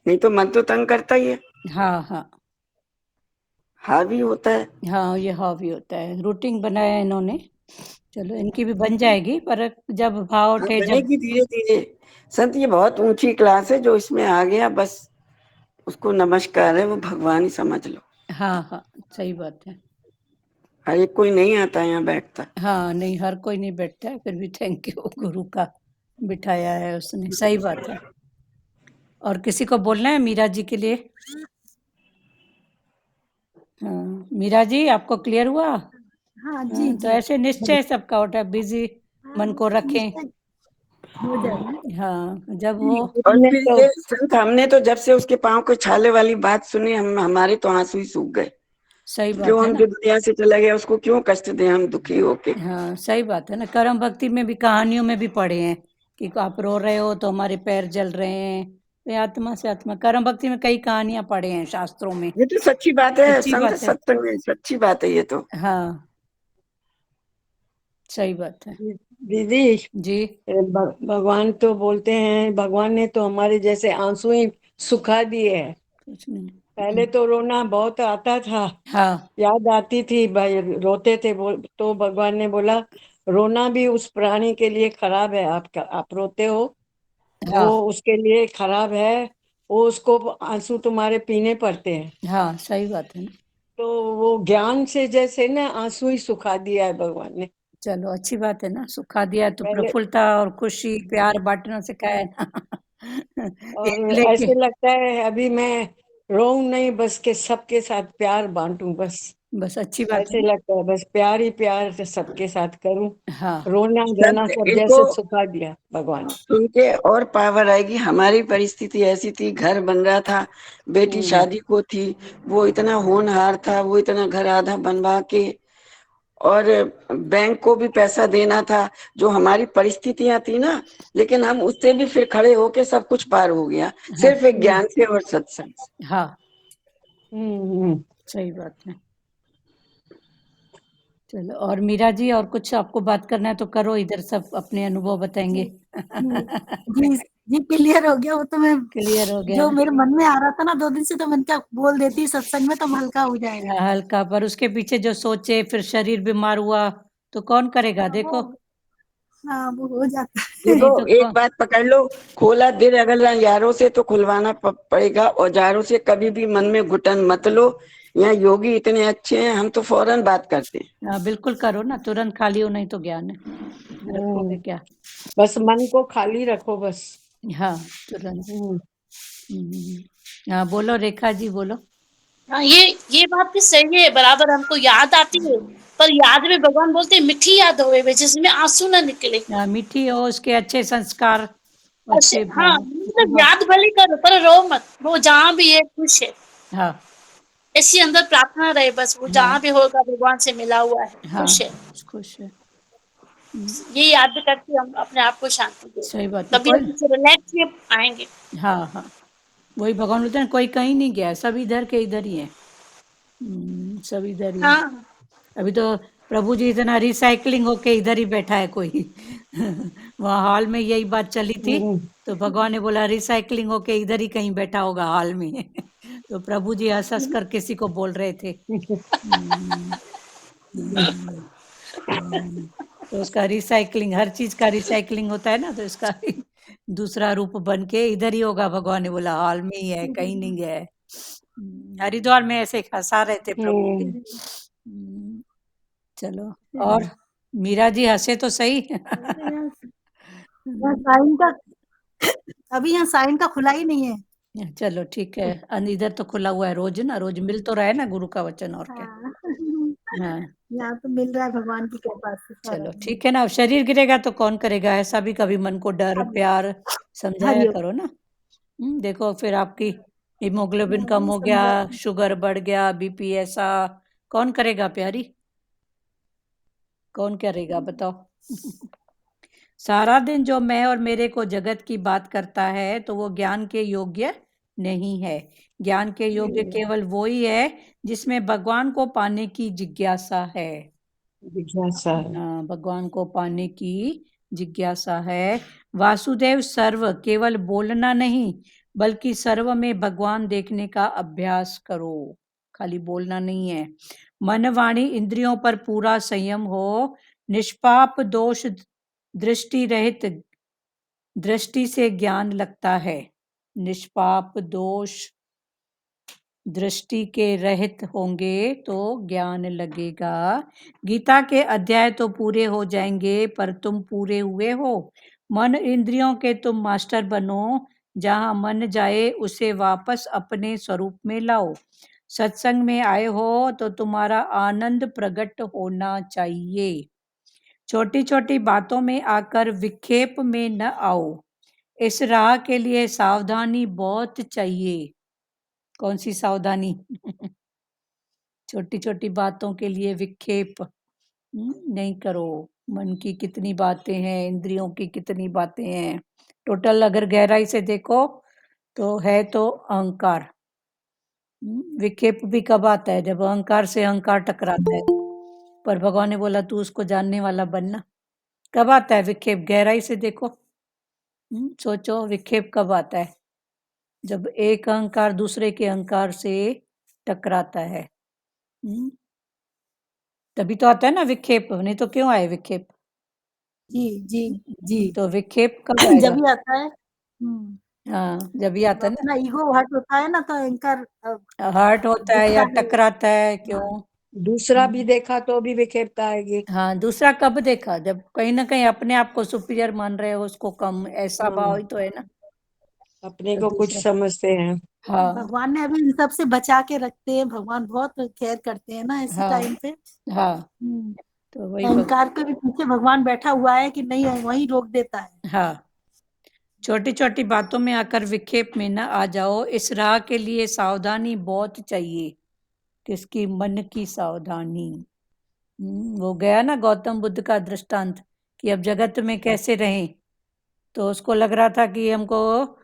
S4: नहीं तो मन तो तंग करता ही है,
S1: हाँ हाँ
S4: हावी होता है।
S1: हाँ, ये हावी होता है, रूटीन बनाया है इन्होंने, चलो इनकी भी बन जाएगी, पर जब भाव
S4: हाँ
S1: उठे, जब।
S4: बनेगी धीरे धीरे। संत ये बहुत ऊंची क्लास है, जो इसमें आ गया बस उसको नमस्कार है, वो भगवान ही समझ लो।
S1: हाँ हाँ, सही बात है।
S4: हर एक कोई नहीं आता यहाँ बैठता।
S1: हाँ नहीं, हर कोई नहीं बैठता है, फिर भी थैंक यू, गुरु का बिठाया है उसने, सही बात है। और किसी को बोलना है मीरा जी के लिए। हाँ मीरा जी, आपको क्लियर हुआ।
S2: हाँ जी
S1: तो
S2: जी,
S1: ऐसे निश्चय सबका उठा, बिजी मन को रखें।
S2: निश्चय हो जाएगा।
S1: हाँ, जब वो।
S4: और
S3: हमने
S4: फिर
S3: तो
S4: ये संत, हमने तो जब से उसके पाँव को छाले वाली बात सुनी, हम हमारे तो आंसू ही सूख गए।
S1: सही
S4: क्यों
S1: बात है
S4: हम
S1: ना।
S4: जो दुनिया से चला गया उसको क्यों कष्ट दें हम दुखी होके।
S1: हाँ सही बात है ना, कर्म भक्ति में भी, कहानियों में भी पढ़े हैं कि आप रो रहे हो तो हमारे पैर जल रहे हैं, तो ये आत्मा से आत्मा, कर्म भक्ति में कई कहानियां पढ़े हैं शास्त्रों में।
S4: ये तो सच्ची बात है,
S1: सच्ची
S4: संत
S1: बात है।
S4: सत्संग में सच्ची बात है ये तो।
S1: हाँ सही बात है।
S3: दीदी,
S1: जी।
S3: भगवान तो बोलते हैं, भगवान ने तो हमारे जैसे आंसू ही सुखा दिए हैं।
S1: कुछ नहीं।
S3: पहले तो रोना बहुत आता था,
S1: हाँ
S3: याद आती थी भाई, रोते थे। तो भगवान ने बोला रोना भी उस प्राणी के लिए खराब है, आपका आप रोते हो वो
S1: हाँ
S3: उसके लिए खराब है, वो उसको आंसू तुम्हारे पीने पड़ते हैं।
S1: हाँ, सही बात है ना।
S3: तो वो ज्ञान से जैसे ना आंसू ही सुखा दिया है भगवान ने।
S1: चलो अच्छी बात है ना, सुखा दिया तो
S3: पहले
S1: प्रफुल्लता और खुशी प्यार बांटना सिखाया है ना। एक
S3: और
S1: लेके।
S3: ऐसे लगता है अभी मैं रोऊं नहीं, बस के सबके साथ प्यार बांटूं बस।
S1: बस अच्छी बात है
S3: ऐसे
S1: ना।
S3: लगता है बस प्यार ही प्यार से सबके साथ करूं।
S1: हाँ
S3: रोना धोना
S4: संत
S3: सब
S4: इनको
S3: जैसे सुखा दिया भगवान ने।
S4: सुन के और पावर आएगी। हमारी परिस्थिति ऐसी थी, घर बन रहा था, बेटी
S3: हम्म।
S4: शादी को थी, वो इतना होनहार था, वो इतना घर आधा बनवा के, और बैंक को भी पैसा देना था, जो हमारी परिस्थितियां थी ना, लेकिन हम उससे भी फिर खड़े होके सब कुछ पार हो गया,
S1: हाँ
S4: सिर्फ एक ज्ञान से और सत्संग से।
S1: हाँ,
S3: हम्म।
S1: सही बात है। चलो, और मीरा जी, और कुछ आपको बात करना है तो करो, इधर सब अपने अनुभव बताएंगे।
S2: जी जी क्लियर हो गया वो तो। मैं
S1: क्लियर हो गया
S2: जो
S1: ना?
S2: मेरे मन में आ रहा था ना 2 दिन से, तो मैंने क्या बोल देती सत्संग में, तो हल्का हो जाएगा।
S1: हल्का, पर उसके पीछे जो सोचे फिर शरीर बीमार हुआ तो कौन करेगा? देखो,
S2: हाँ वो हो जाता है।
S4: देखो,
S1: नहीं तो
S4: एक बात पकड़ लो, खोला दिल अगर यारों से तो खुलवाना पड़ेगा, औजारों से कभी भी मन में घुटन मत लो। यहाँ योगी इतने अच्छे हैं, हम तो फौरन बात करते हैं।
S1: हाँ, बिल्कुल करो ना, तुरंत खाली हो नहीं तो ज्ञान है, रखोगे क्या?
S3: बस मन को खाली रखो बस।
S1: हाँ, तुरंत।
S3: हम्म।
S1: हाँ, बोलो रेखा जी, बोलो।
S5: हाँ, ये बात भी सही है, बराबर हमको याद आती है, पर याद में भगवान बोलते हैं मीठी याद होवे वे, जिसमें आंसू ना निकले।
S1: हाँ, मीठी हो, उसके अच्छे संस्कार, अच्छे
S5: हाँ, मतलब याद भले करो पर रो मत, वो जहाँ भी है खुश है,
S1: हाँ
S5: ऐसी अंदर प्रार्थना रहे, बस वो जहाँ भी होगा भगवान से मिला हुआ है,
S1: हाँ,
S5: खुश है।
S1: खुश है,
S5: ये याद करके हम अपने आप को शांति दे,
S1: सही बात है।
S5: तभी
S1: कोई,
S5: हम इससे रिलैक्स में आएंगे।
S1: हाँ हाँ, वही भगवान बोलते हैं, कोई कहीं नहीं गया, सब इधर के इधर ही है। सब इधर ही है।
S5: हाँ,
S1: अभी तो प्रभु जी इतना रिसाइकलिंग होके इधर ही बैठा है कोई। वहाँ हॉल में यही बात चली थी, तो भगवान ने बोला रिसाइकलिंग होके इधर ही कहीं बैठा होगा हॉल में। तो प्रभु जी हंस हंस कर किसी को बोल रहे थे। हम्म, हम्म, तो उसका रिसाइकलिंग, हर चीज का रिसाइकलिंग होता है ना, तो इसका दूसरा रूप बन के इधर ही होगा। भगवान ने बोला हॉल में ही है, कहीं नहीं गया है। हरिद्वार में ऐसे हंसा रहे थे प्रभु जी। चलो, और मीरा जी हंसे तो सही।
S2: यहाँ साइन का अभी यहाँ साइन का खुला ही नहीं है।
S1: चलो ठीक है, इधर तो खुला हुआ है, रोज ना, रोज मिल तो रहा है ना गुरु का वचन, और क्या।
S2: हाँ,
S1: हाँ,
S2: यहाँ तो मिल रहा है भगवान की कृपा से सारा।
S1: चलो ठीक है ना। अब शरीर गिरेगा तो कौन करेगा? ऐसा भी कभी मन को डर प्यार समझाया
S2: हरिओम।
S1: करो ना। देखो फिर आपकी हीमोग्लोबिन
S2: हाँ,
S1: कम
S2: वही
S1: हो गया,
S2: समझाते हैं।
S1: शुगर बढ़ गया, बीपी, ऐसा कौन करेगा प्यारी? कौन करेगा बताओ? सारा दिन जो मैं और मेरे को जगत की बात करता है तो वो ज्ञान के योग्य नहीं है। ज्ञान के योग्य केवल वो ही है जिसमें भगवान को पाने की जिज्ञासा है।
S3: जिज्ञासा है।
S1: हाँ, भगवान को पाने की जिज्ञासा है। वासुदेव सर्व केवल बोलना नहीं, बल्कि सर्व में भगवान देखने का अभ्यास करो। खाली बोलना नहीं है। मन वाणी इंद्रियों पर पूरा संयम हो, निष्पाप दोष दृष्टि रहित दृष्टि से ज्ञान लगता है। निष्पाप दोष दृष्टि के रहित होंगे तो ज्ञान लगेगा। गीता के अध्याय तो पूरे हो जाएंगे, पर तुम पूरे हुए हो। मन इंद्रियों के तुम मास्टर बनो, जहां मन जाए उसे वापस अपने स्वरूप में लाओ। सत्संग में आए हो तो तुम्हारा आनंद प्रकट होना चाहिए। छोटी छोटी बातों में आकर विक्षेप में न आओ। इस राह के लिए सावधानी बहुत चाहिए। कौन सी सावधानी? छोटी छोटी बातों के लिए विक्षेप नहीं करो। मन की कितनी बातें हैं, इंद्रियों की कितनी बातें हैं। टोटल अगर गहराई से देखो तो है तो अहंकार। विक्षेप भी कब आता है? जब अहंकार से अहंकार टकराता है। पर भगवान ने बोला तू उसको जानने वाला बनना। कब आता है विक्षेप? गहराई से देखो। सोचो विक्षेप कब आता है? जब एक अहंकार दूसरे के अहंकार से टकराता है। तभी तो आता है ना विक्षेप, नहीं तो क्यों आए विक्षेप?
S2: जी जी जी।
S1: तो विक्षेप कब आएगा?
S2: जब भी आता है
S1: हाँ, जब भी
S2: जब
S1: आता है
S2: अपना ईगो हर्ट होता है ना, तो एंकर
S1: ना, हर्ट होता है
S2: दिखता
S1: या
S2: है।
S1: टकराता है, क्यों?
S3: दूसरा भी देखा तो भी विक्षेपता आएगी।
S1: हाँ, दूसरा कब देखा? जब कहीं ना कहीं अपने आप को सुपीरियर मान रहे हो, उसको कम, ऐसा भाव ही तो है ना।
S3: अपने
S1: तो
S3: को कुछ
S1: दूसरा,
S3: समझते हैं।
S1: हाँ
S2: भगवान ने अभी इन सब से बचा के रखते हैं। भगवान बहुत केयर करते हैं ना ऐसे
S1: हाँ
S2: टाइम पे।
S1: हाँ, तो वही
S2: अहंकार के भी पीछे भगवान बैठा हुआ है कि नहीं, वही रोक देता है।
S1: हाँ, छोटी छोटी बातों में आकर विक्षेप में न आ जाओ। इस राह के लिए सावधानी बहुत चाहिए। किसकी? मन की सावधानी। वो गया ना गौतम बुद्ध का दृष्टांत कि अब जगत में कैसे रहें। तो उसको लग रहा था कि हमको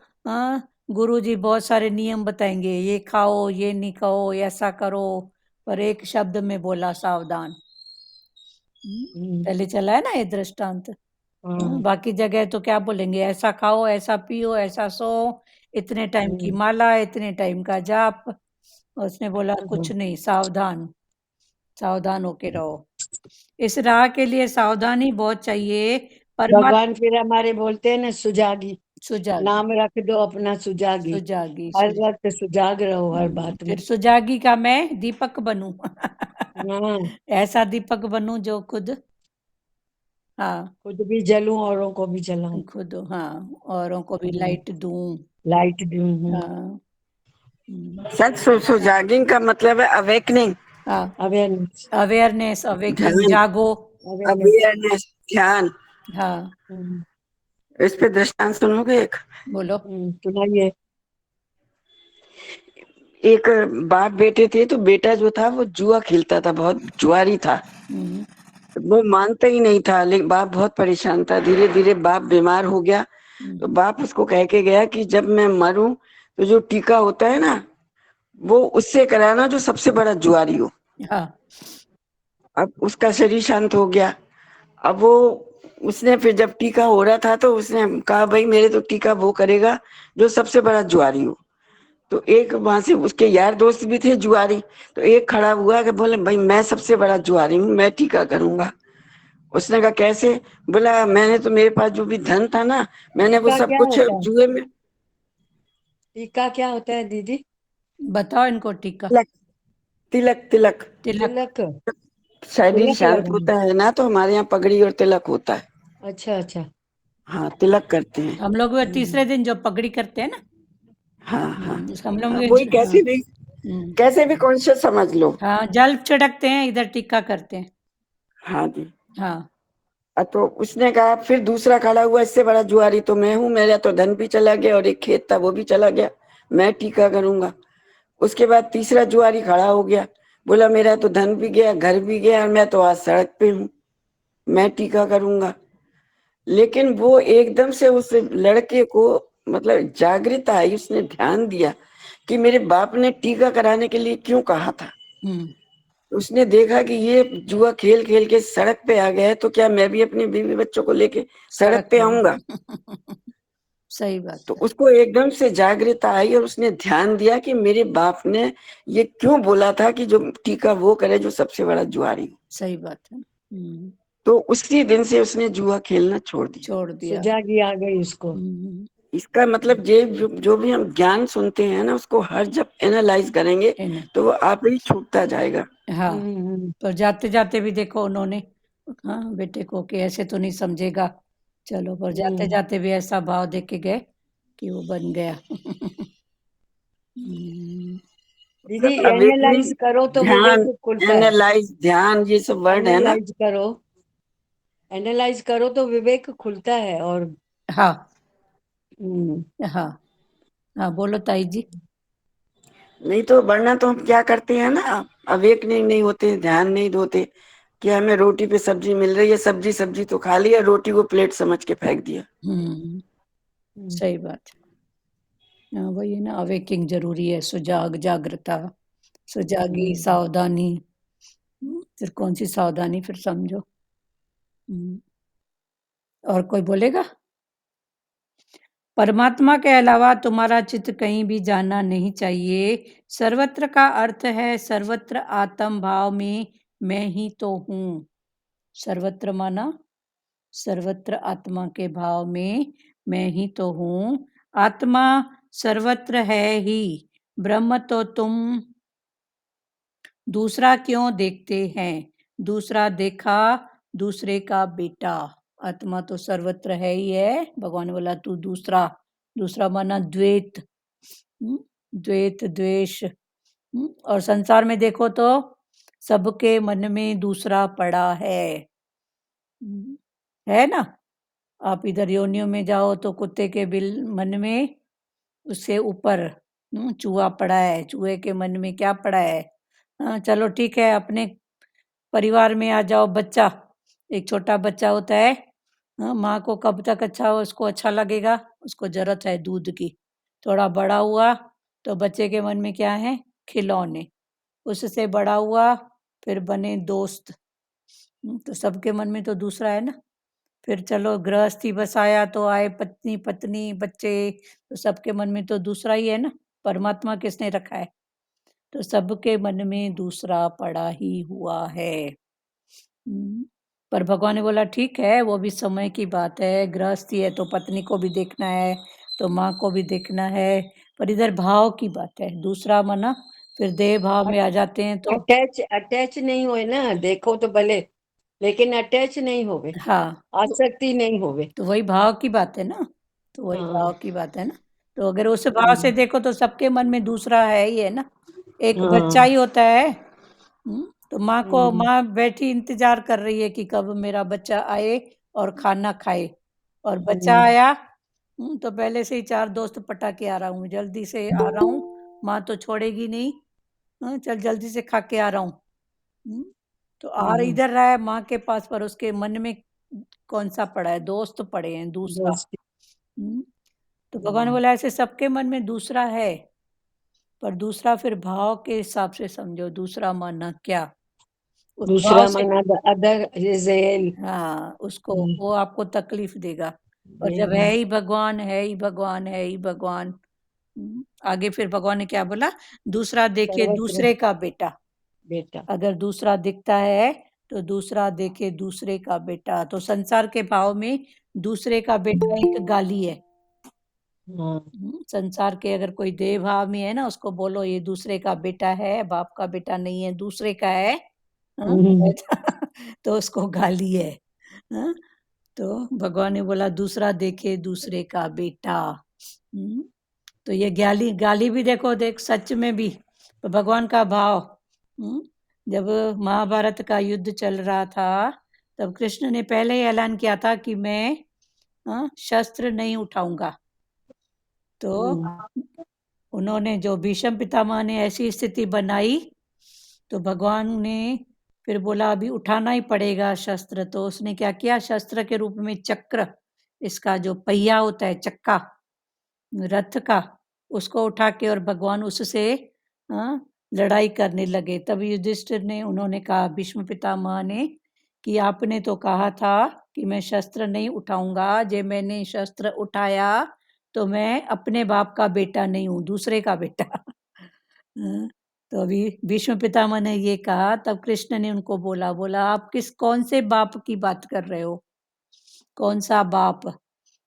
S1: गुरु जी बहुत सारे नियम बताएंगे, ये खाओ, ये नहीं खाओ, ऐसा करो। पर एक शब्द में बोला सावधान। पहले चला है ना ये दृष्टांत।
S3: हाँ।
S1: बाकी जगह तो क्या बोलेंगे, ऐसा खाओ, ऐसा पियो, ऐसा सो, इतने टाइम की माला, इतने टाइम का जाप। उसने बोला कुछ नहीं, सावधान, सावधान होके रहो। इस राह के लिए सावधानी बहुत चाहिए। परमात्मा
S3: भगवान फिर हमारे बोलते हैं ना, सुजागी,
S1: सुजागी,
S3: नाम रख दो अपना सुजागी,
S1: सुजागी,
S3: हर वक्त सुजाग रहो हर बात में।
S1: फिर सुजागी का मैं दीपक बनूं।
S3: हाँ,
S1: ऐसा दीपक बनूं जो खुद, हाँ,
S3: खुद भी जलूं औरों को भी जलाऊं,
S1: खुद, हाँ, औरों को भी लाइट दूं।
S3: लाइट दूं।
S1: हाँ,
S4: सच सुजागिंग का मतलब है अवेकनिंग,
S1: हाँ,
S3: अवेयरनेस,
S1: अवेयरनेस, अवेकिंग,
S4: ध्यान,
S1: जागो।
S4: अवेयरनेस, ध्यान।
S1: हाँ,
S4: इस पे दृष्टांत सुनोगे एक?
S1: बोलो।
S3: सुनाइए।
S4: एक बाप बेटे थे, तो बेटा जो था वो जुआ खेलता था, बहुत जुआरी था।
S1: हम्म,
S4: वो मानता ही नहीं था, लेकिन बाप बहुत परेशान था। धीरे धीरे बाप बीमार हो गया, तो बाप उसको कह के गया कि जब मैं मरूं तो जो टीका होता है ना, वो उससे कराना जो सबसे बड़ा जुआरी हो।
S1: हाँ,
S4: अब उसका शरीर शांत हो गया। अब वो, उसने फिर जब टीका हो रहा था तो उसने कहा भाई मेरे तो टीका वो करेगा जो सबसे बड़ा जुआरी हो। तो एक वहां से उसके यार दोस्त भी थे जुआरी, तो एक खड़ा हुआ कि बोले भाई मैं सबसे बड़ा जुआरी हूँ, मैं टीका करूंगा। उसने कहा कैसे? बोला मैंने तो, मेरे पास जो भी धन था ना, मैंने वो
S3: टीका
S4: सब
S3: क्या
S4: कुछ
S3: होता है?
S4: जुए में।
S3: टीका क्या होता है दीदी?
S1: बताओ इनको टीका।
S4: तिलक, तिलक, तिलक।
S1: तिलक।
S3: तिलक,
S4: शरीर
S3: तिलक
S4: शांत
S3: लगाना।
S4: होता है ना, तो हमारे यहाँ पगड़ी और तिलक होता है।
S3: अच्छा अच्छा।
S4: हाँ, तिलक करते हैं।
S1: हम लोग वो तीसरे दिन जो पगड़ी करते हैं ना,
S4: हाँ हाँ
S1: हम लोग
S4: हाँ, वही
S1: हाँ,
S4: कैसे भी, कैसे भी कॉन्शियस समझ लो।
S1: हाँ, जल छिड़कते हैं, इधर टीका करते हैं।
S4: हाँ जी।
S1: हाँ,
S4: तो उसने कहा, फिर दूसरा खड़ा हुआ, इससे बड़ा जुआरी तो मैं हूँ, मेरा तो धन भी चला गया और एक खेत था वो भी चला गया, मैं टीका करूंगा। उसके बाद तीसरा जुआरी खड़ा हो गया, बोला मेरा तो धन भी गया, घर भी गया, और मैं तो आज सड़क पे हूँ, मैं टीका करूंगा। लेकिन वो एकदम से उस लड़के को, मतलब जागृत आई, उसने ध्यान दिया कि मेरे बाप ने टीका कराने के लिए क्यों कहा था। उसने देखा कि ये जुआ खेल खेल के सड़क पे आ गया है, तो क्या मैं भी अपने बीवी बच्चों को लेके सड़क पे आऊंगा?
S1: सही बात
S4: तो
S1: है,
S4: उसको एकदम से जागृत आई और उसने ध्यान दिया कि मेरे बाप ने ये क्यों बोला था कि जो टीका वो करे जो सबसे बड़ा जुआरी हो।
S1: सही बात है।
S4: तो उसी दिन से उसने जुआ खेलना छोड़ दिया।
S1: छोड़ दिया।
S3: सुजागी आ गई उसको।
S4: इसका मतलब ये जो भी हम ज्ञान सुनते हैं ना, उसको हर जब एनालाइज करेंगे तो वो आप ही छूटता जाएगा।
S1: हाँ, पर जाते जाते भी देखो उन्होंने, हाँ, बेटे को कि ऐसे तो नहीं समझेगा, चलो, पर जाते जाते भी ऐसा भाव देख के गए कि वो बन गया।
S3: दीदी
S4: अवेकनिंग,
S3: एनालाइज करो तो
S4: ध्यान,
S3: विवेक खुलता है।
S4: एनालाइज, ध्यान, ये सब वर्ड है ना।
S3: एनालाइज करो, एनालाइज करो तो विवेक खुलता है। और
S1: हाँ,
S3: हम्म,
S1: हाँ, हाँ, बोलो ताई जी।
S4: नहीं तो वरना तो हम क्या करते हैं ना, अवेकनिंग नहीं होते, ध्यान नहीं होते, कि हमें रोटी पे सब्जी मिल रही है, सब्जी सब्जी तो खा लिया, रोटी को प्लेट समझ के फेंक दिया।
S1: सही बात है। हाँ, वही है ना, अवेकिंग जरूरी है, सुजाग, जागृता, सुजागी, सावधानी। फिर कौन सी सावधानी, फिर समझो। और कोई बोलेगा? परमात्मा के अलावा तुम्हारा चित्त कहीं भी जाना नहीं चाहिए। सर्वत्र का अर्थ है सर्वत्र आत्म भाव में मैं ही तो हूँ। सर्वत्र माना सर्वत्र आत्मा के भाव में मैं ही तो हूँ। आत्मा सर्वत्र है ही। ब्रह्म तो तुम दूसरा क्यों देखते हैं? दूसरा देखा दूसरे का बेटा। आत्मा तो सर्वत्र है ही है। भगवान बोला तू दूसरा, दूसरा माना द्वैत, द्वैत, द्वेष। और संसार में देखो तो सबके मन में दूसरा पड़ा है ना। आप इधर योनियों में जाओ तो कुत्ते के बिल मन में, उससे ऊपर चूहा पड़ा है, चूहे के मन में क्या पड़ा है? हाँ, चलो ठीक है, अपने परिवार में आ जाओ, बच्चा, एक छोटा बच्चा होता है, हाँ, माँ को कब तक अच्छा हो, उसको अच्छा लगेगा, उसको जरूरत है दूध की। थोड़ा बड़ा हुआ तो बच्चे के मन में क्या है? खिलौने। उससे बड़ा हुआ, फिर बने दोस्त, तो सबके मन में तो दूसरा है ना। फिर चलो गृहस्थी बसाया तो आए पत्नी पत्नी बच्चे, तो सबके मन में तो दूसरा ही है ना। परमात्मा किसने रखा है? तो सबके मन में दूसरा पड़ा ही हुआ है। पर भगवान ने बोला ठीक है, वो भी समय की बात है, गृहस्थी है तो पत्नी को भी देखना है, तो माँ को भी देखना है, पर इधर भाव की बात है। दूसरा मना फिर देह भाव में आ जाते हैं तो
S3: अटैच नहीं होए ना, देखो तो भले, लेकिन अटैच नहीं होवे,
S1: हाँ,
S3: आसक्ति नहीं होवे।
S1: तो वही भाव की बात है ना। तो वही
S3: हाँ।
S1: भाव की बात है ना। तो अगर उस भाव से देखो तो सबके मन में दूसरा है ही है ना। एक बच्चा ही होता है। तो माँ बैठी इंतजार कर रही है कि कब मेरा बच्चा आए और खाना खाए। और बच्चा आया तो पहले से ही 4 दोस्त पटा के आ रहा हूँ, जल्दी से आ रहा हूँ, माँ तो छोड़ेगी नहीं। चल जल्दी से खा के आ रहा हूँ। तो इधर रहा है माँ के पास, पर उसके मन में कौन सा पड़ा है? दोस्त पड़े हैं, दूसरा। तो भगवान बोला ऐसे सबके मन में दूसरा है, पर दूसरा फिर भाव के हिसाब से समझो। दूसरा माना क्या? उस
S3: दूसरा
S1: भाव से
S3: माना अदर इज
S1: हाँ, उसको वो आपको तकलीफ देगा। और जब है ही भगवान, है ही भगवान, है ही भगवान। आगे फिर भगवान ने क्या बोला? दूसरा देखे दूसरे का बेटा।
S3: बेटा।
S1: अगर दूसरा दिखता है तो दूसरा देखे दूसरे का बेटा। तो संसार के भाव में दूसरे का बेटा एक गाली है। संसार के अगर कोई देह भाव में है ना, उसको बोलो ये दूसरे का बेटा है, बाप का बेटा नहीं है, दूसरे का है। तो उसको गाली है। हाँ? तो भगवान ने बोला दूसरा देखे दूसरे का बेटा। तो ये गाली गाली भी देखो, देख सच में भी तो भगवान का भाव। जब महाभारत का युद्ध चल रहा था, तब कृष्ण ने पहले ही ऐलान किया था कि मैं शस्त्र नहीं उठाऊंगा। तो उन्होंने जो भीष्म पितामह ने ऐसी स्थिति बनाई, तो भगवान ने फिर बोला अभी उठाना ही पड़ेगा शस्त्र। तो उसने क्या किया? शस्त्र के रूप में चक्र, इसका जो पहिया होता है, चक्का रथ का, उसको उठा के और भगवान उससे लड़ाई करने लगे। तब युधिष्ठिर ने उन्होंने कहा, भीष्म पितामह ने, कि आपने तो कहा था कि मैं शस्त्र नहीं उठाऊंगा। जे मैंने शस्त्र उठाया तो मैं अपने बाप का बेटा नहीं हूँ, दूसरे का बेटा। तो अभी भीष्म पितामह ने ये कहा, तब कृष्ण ने उनको बोला आप कौन से बाप की बात कर रहे हो? कौन सा बाप?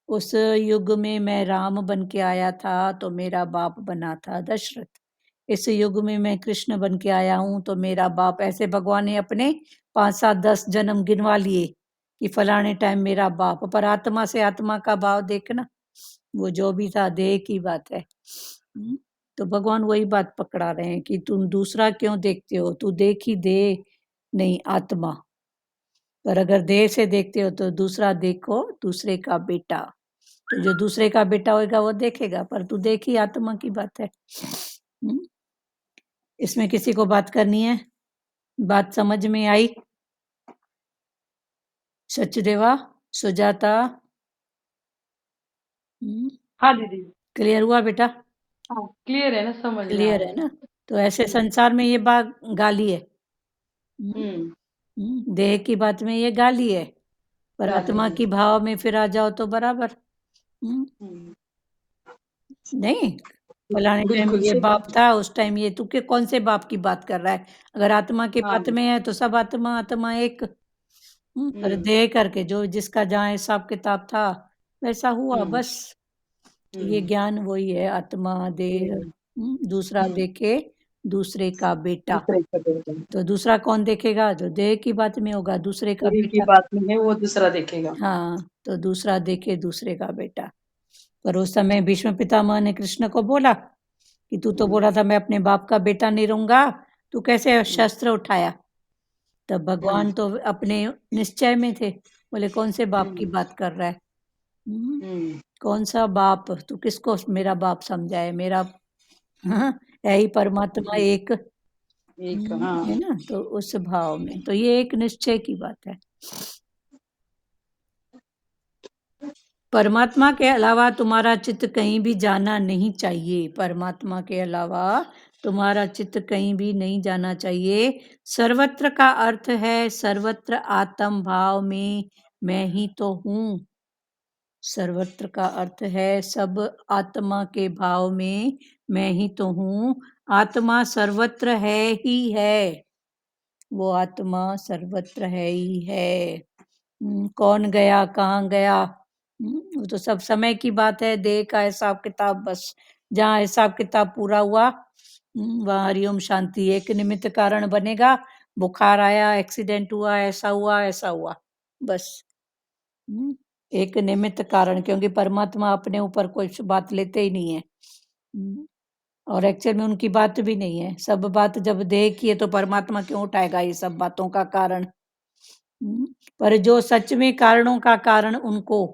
S1: उस युग में मैं राम बन के आया था तो मेरा बाप बना था दशरथ। इस युग में मैं कृष्ण बन के आया हूँ तो मेरा बाप। ऐसे भगवान ने अपने 5, 7, 10 जन्म गिनवा लिए कि फलाने टाइम मेरा बाप। पर आत्मा से आत्मा का भाव देखना, वो जो भी था देह की बात है। तो भगवान वही बात पकड़ा रहे हैं कि तुम दूसरा क्यों देखते हो? तू देखी देह नहीं आत्मा। पर अगर देह से देखते हो तो दूसरा देखो दूसरे का बेटा। तो जो दूसरे का बेटा होगा वो देखेगा, पर तू देखी आत्मा की बात है। इसमें किसी को बात करनी है? बात समझ में आई? सचदेवा, सुजाता,
S6: हाँ दीदी।
S1: क्लियर हुआ बेटा?
S6: हाँ क्लियर है ना, समझ में
S1: क्लियर
S6: आया।
S1: है ना? तो ऐसे संसार में ये बात गाली है। देह की बात में ये गाली है, पर
S6: गाली
S1: आत्मा
S6: है।
S1: की भाव में फिर आ जाओ तो बराबर। नहीं, फलाने टाइम
S6: बिल्कुल
S1: ये
S6: सही
S1: बाप
S6: बात।
S1: था, उस टाइम ये। तू के कौन से बाप की बात कर रहा है? अगर आत्मा की
S6: हाँ।
S1: बात में है तो सब आत्मा आत्मा एक। पर देह करके जो जिसका जहाँ हिसाब किताब था वैसा हुआ बस। तो ये ज्ञान वही है, आत्मा देह। दूसरा देखे दूसरे का बेटा।
S6: दूसरे का बेटा।
S1: तो दूसरा कौन देखेगा? जो देह की बात में होगा, दूसरे का
S6: देह की
S1: बेटा।
S6: बात में है, वो दूसरा देखेगा।
S1: हाँ, तो दूसरा देखे दूसरे का बेटा। पर उस समय भीष्म पितामह ने कृष्ण को बोला कि तू तो बोला था मैं अपने बाप का बेटा नहीं रहूंगा, तू कैसे शस्त्र उठाया? तब भगवान तो अपने निश्चय में थे। बोले कौन से बाप की बात कर रहा है? कौन सा बाप? तू किसको मेरा बाप समझा है? मेरा है ही परमात्मा एक। है ना? तो उस भाव में तो ये एक निश्चय की बात है। परमात्मा के अलावा तुम्हारा चित्त कहीं भी जाना नहीं चाहिए। परमात्मा के अलावा तुम्हारा चित्त कहीं भी नहीं जाना चाहिए। सर्वत्र का अर्थ है सर्वत्र आत्म भाव में मैं ही तो हूँ। सर्वत्र का अर्थ है सब आत्मा के भाव में मैं ही तो हूँ। आत्मा सर्वत्र है ही है, वो आत्मा सर्वत्र है ही है। कौन गया कहाँ गया, वो तो सब समय की बात है। देह का हिसाब किताब, बस जहाँ हिसाब किताब पूरा हुआ वहाँ हरिओम शांति। एक निमित्त कारण बनेगा, बुखार आया, एक्सीडेंट हुआ, ऐसा हुआ ऐसा हुआ, बस एक निमित्त कारण, क्योंकि परमात्मा अपने ऊपर कोई बात लेते ही नहीं है। और एक्चुअल में उनकी बात भी नहीं है। सब बात जब देह की है तो परमात्मा क्यों उठाएगा ये सब बातों का कारण। पर जो सच में कारणों का कारण उनको,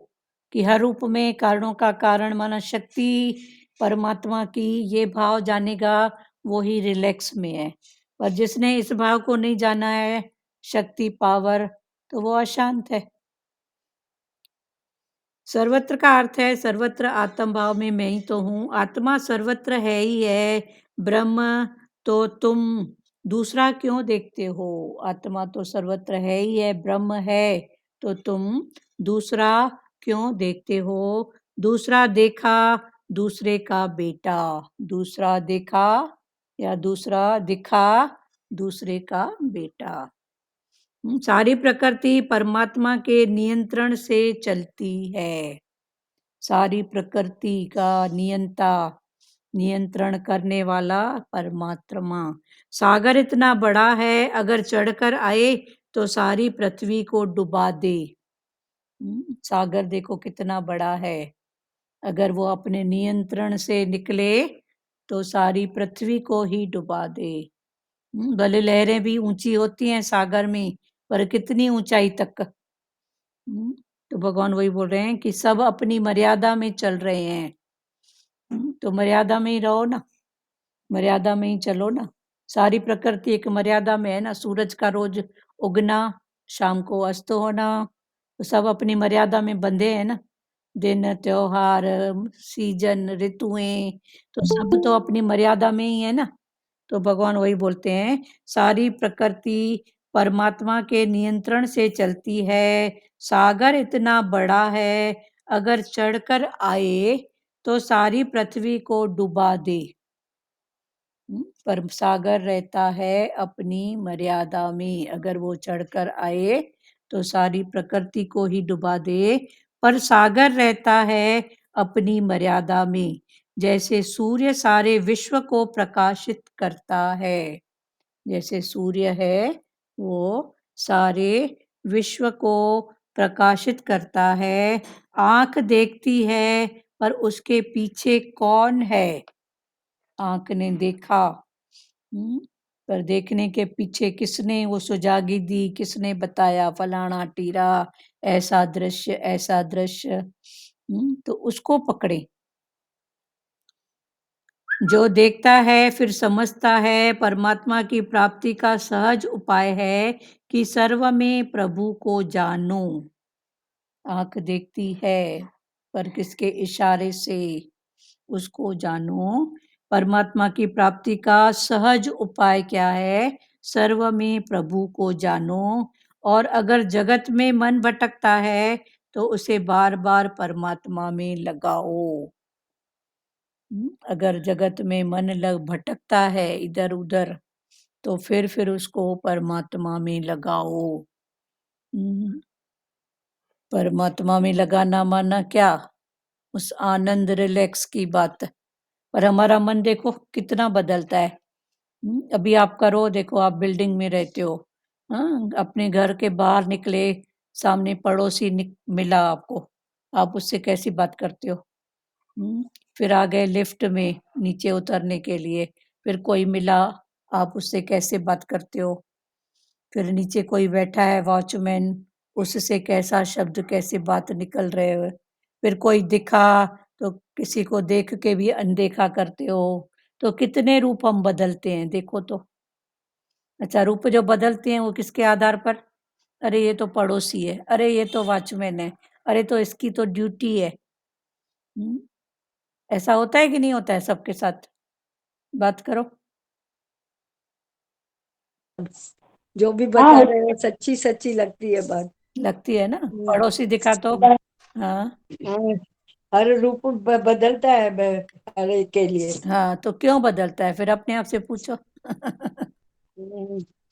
S1: कि हर रूप में कारणों का कारण माना शक्ति परमात्मा की, ये भाव जानेगा वो ही रिलैक्स में है। पर जिसने इस भाव को नहीं जाना है, शक्ति पावर, तो वो अशांत है। सर्वत्र का अर्थ है सर्वत्र आत्म भाव में मैं ही तो हूँ। आत्मा सर्वत्र है ही है, ब्रह्म तो तुम दूसरा क्यों देखते हो। आत्मा तो सर्वत्र है ही है, ब्रह्म है, तो तुम दूसरा क्यों देखते हो। दूसरा देखा दूसरे का बेटा, दूसरा देखा या दूसरा दिखा दूसरे का बेटा। सारी प्रकृति परमात्मा के नियंत्रण से चलती है। सारी प्रकृति का नियंत्रण करने वाला परमात्मा। सागर इतना बड़ा है, अगर चढ़कर आए तो सारी पृथ्वी को डुबा दे। सागर देखो कितना बड़ा है, अगर वो अपने नियंत्रण से निकले तो सारी पृथ्वी को ही डुबा दे। भले लहरें भी ऊंची होती हैं सागर में, पर कितनी ऊंचाई तक। तो भगवान वही बोल रहे हैं कि सब अपनी मर्यादा में चल रहे हैं। तो मर्यादा में ही रहो ना, मर्यादा में ही चलो ना। सारी प्रकृति एक मर्यादा में है ना। सूरज का रोज उगना, शाम को अस्त होना, तो सब अपनी मर्यादा में बंधे हैं ना। दिन, त्योहार, सीजन, ऋतुएं, तो सब तो अपनी मर्यादा में ही है ना। तो भगवान वही बोलते हैं सारी प्रकृति परमात्मा के नियंत्रण से चलती है। सागर इतना बड़ा है, अगर चढ़कर आए तो सारी पृथ्वी को डुबा दे। पर सागर रहता है अपनी मर्यादा में, अगर वो चढ़कर आए तो सारी प्रकृति को ही डुबा दे। पर सागर रहता है अपनी मर्यादा में, जैसे सूर्य सारे विश्व को प्रकाशित करता है। जैसे सूर्य है वो सारे विश्व को प्रकाशित करता है। आंख देखती है पर उसके पीछे कौन है, आंख ने देखा, पर देखने के पीछे किसने वो सुजागी दी, किसने बताया फलाना टीरा ऐसा दृश्य, तो उसको पकड़े। जो देखता है फिर समझता है, परमात्मा की प्राप्ति का सहज उपाय है कि सर्व में प्रभु को जानो। आंख देखती है पर किसके इशारे से, उसको जानो। परमात्मा की प्राप्ति का सहज उपाय क्या है, सर्व में प्रभु को जानो। और अगर जगत में मन भटकता है तो उसे बार बार परमात्मा में लगाओ। अगर जगत में मन भटकता है इधर उधर, तो फिर उसको परमात्मा में लगाओ। परमात्मा में लगाना माना क्या, उस आनंद रिलैक्स की बात। पर हमारा मन देखो कितना बदलता है। अभी आप करो, देखो आप बिल्डिंग में रहते हो, अपने घर के बाहर निकले, सामने पड़ोसी मिला आपको, आप उससे कैसी बात करते हो। फिर आ गए लिफ्ट में नीचे उतरने के लिए, फिर कोई मिला, आप उससे कैसे बात करते हो। फिर नीचे कोई बैठा है वॉचमैन, उससे कैसा शब्द कैसे बात निकल रहे हो। फिर कोई दिखा तो किसी को देख के भी अनदेखा करते हो। तो कितने रूप हम बदलते हैं देखो तो। अच्छा, रूप जो बदलते हैं वो किसके आधार पर, अरे ये तो पड़ोसी है, अरे ये तो वॉचमैन है, अरे तो इसकी तो ड्यूटी है। ऐसा होता है कि नहीं होता है सबके साथ, बात करो।
S3: जो भी
S2: हाँ,
S3: बता रहे हो सच्ची सच्ची लगती है बात।
S1: लगती है ना, पड़ोसी दिखा तो। हाँ
S3: हाँ, हर रूप बदलता है हर एक के लिए।
S1: हाँ, तो क्यों बदलता है फिर अपने आप से पूछो।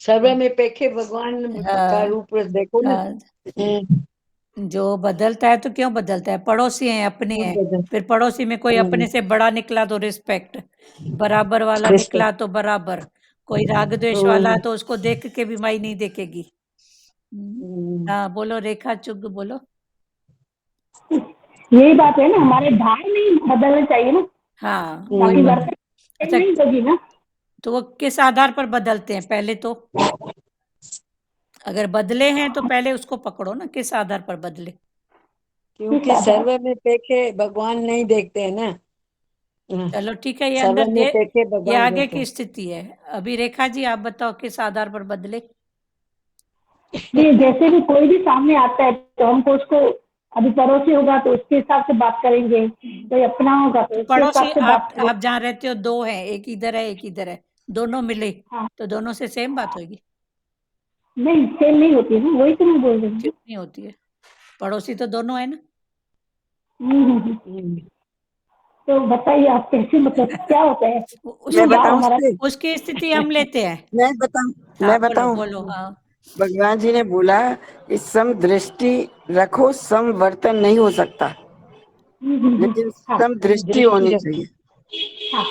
S3: सर्व में पेखे भगवान का
S1: हाँ
S3: रूप देखो ना।
S1: हाँ,
S3: हम्म,
S1: जो बदलता है तो क्यों बदलता है, पड़ोसी हैं अपने
S3: बहुत
S1: हैं,
S3: बदल।
S1: फिर पड़ोसी में कोई अपने से बड़ा निकला तो रिस्पेक्ट, बराबर वाला निकला तो बराबर, कोई राग द्वेष वाला है तो उसको देख के भी माई नहीं देखेगी। हाँ बोलो रेखा चुग बोलो।
S7: यही बात है ना, हमारे भाव नहीं बदलने चाहिए ना,
S1: हाँ
S7: बाकी
S1: वही
S7: बर्तन
S1: अच्छा,
S7: नहीं होगी ना।
S1: तो वो किस आधार पर बदलते हैं पहले तो, अगर बदले हैं तो पहले उसको पकड़ो ना, किस आधार पर बदले।
S3: क्योंकि सर्व में पेखे भगवान नहीं देखते हैं ना।
S1: चलो ठीक है, ये
S3: सर्व
S1: अंदर
S3: में पेखे
S1: ये
S3: भगवान
S1: आगे
S3: देखते
S1: की
S3: हैं।
S1: स्थिति है। अभी रेखा जी आप बताओ किस आधार पर बदले।
S7: नहीं, जैसे भी कोई भी सामने आता है तो हमको उसको, अभी पड़ोसी होगा तो उसके हिसाब से बात करेंगे, कोई अपना होगा तो उसके
S1: पड़ोसी
S7: हिसाब से बात करेंगे।
S1: आप जहाँ रहते हो दो हैं, एक इधर है एक इधर है, दोनों मिले
S7: हाँ।
S1: तो दोनों से सेम बात होगी।
S7: नहीं, सेम नहीं होती है ना, वही तो मैं बोल रही
S1: क्यों
S7: हूँ।
S1: नहीं होती है, पड़ोसी तो दोनों है ना।
S7: तो बताइए आप कैसे, मतलब क्या होता है,
S4: मैं
S7: क्यों भाव
S4: बताऊं
S7: हमारा।
S4: उससे?
S1: उसकी स्थिति हम लेते हैं।
S4: मैं बताऊं?
S1: हाँ
S4: मैं
S1: बोलो
S4: बताऊं?
S1: बोलो हाँ।
S4: भगवान जी ने बोला कि सम दृष्टि रखो, सम वर्तन नहीं हो सकता, लेकिन
S7: हाँ
S4: सम दृष्टि
S3: दृष्टि
S4: होनी
S3: रखो।
S4: चाहिए।
S7: हाँ।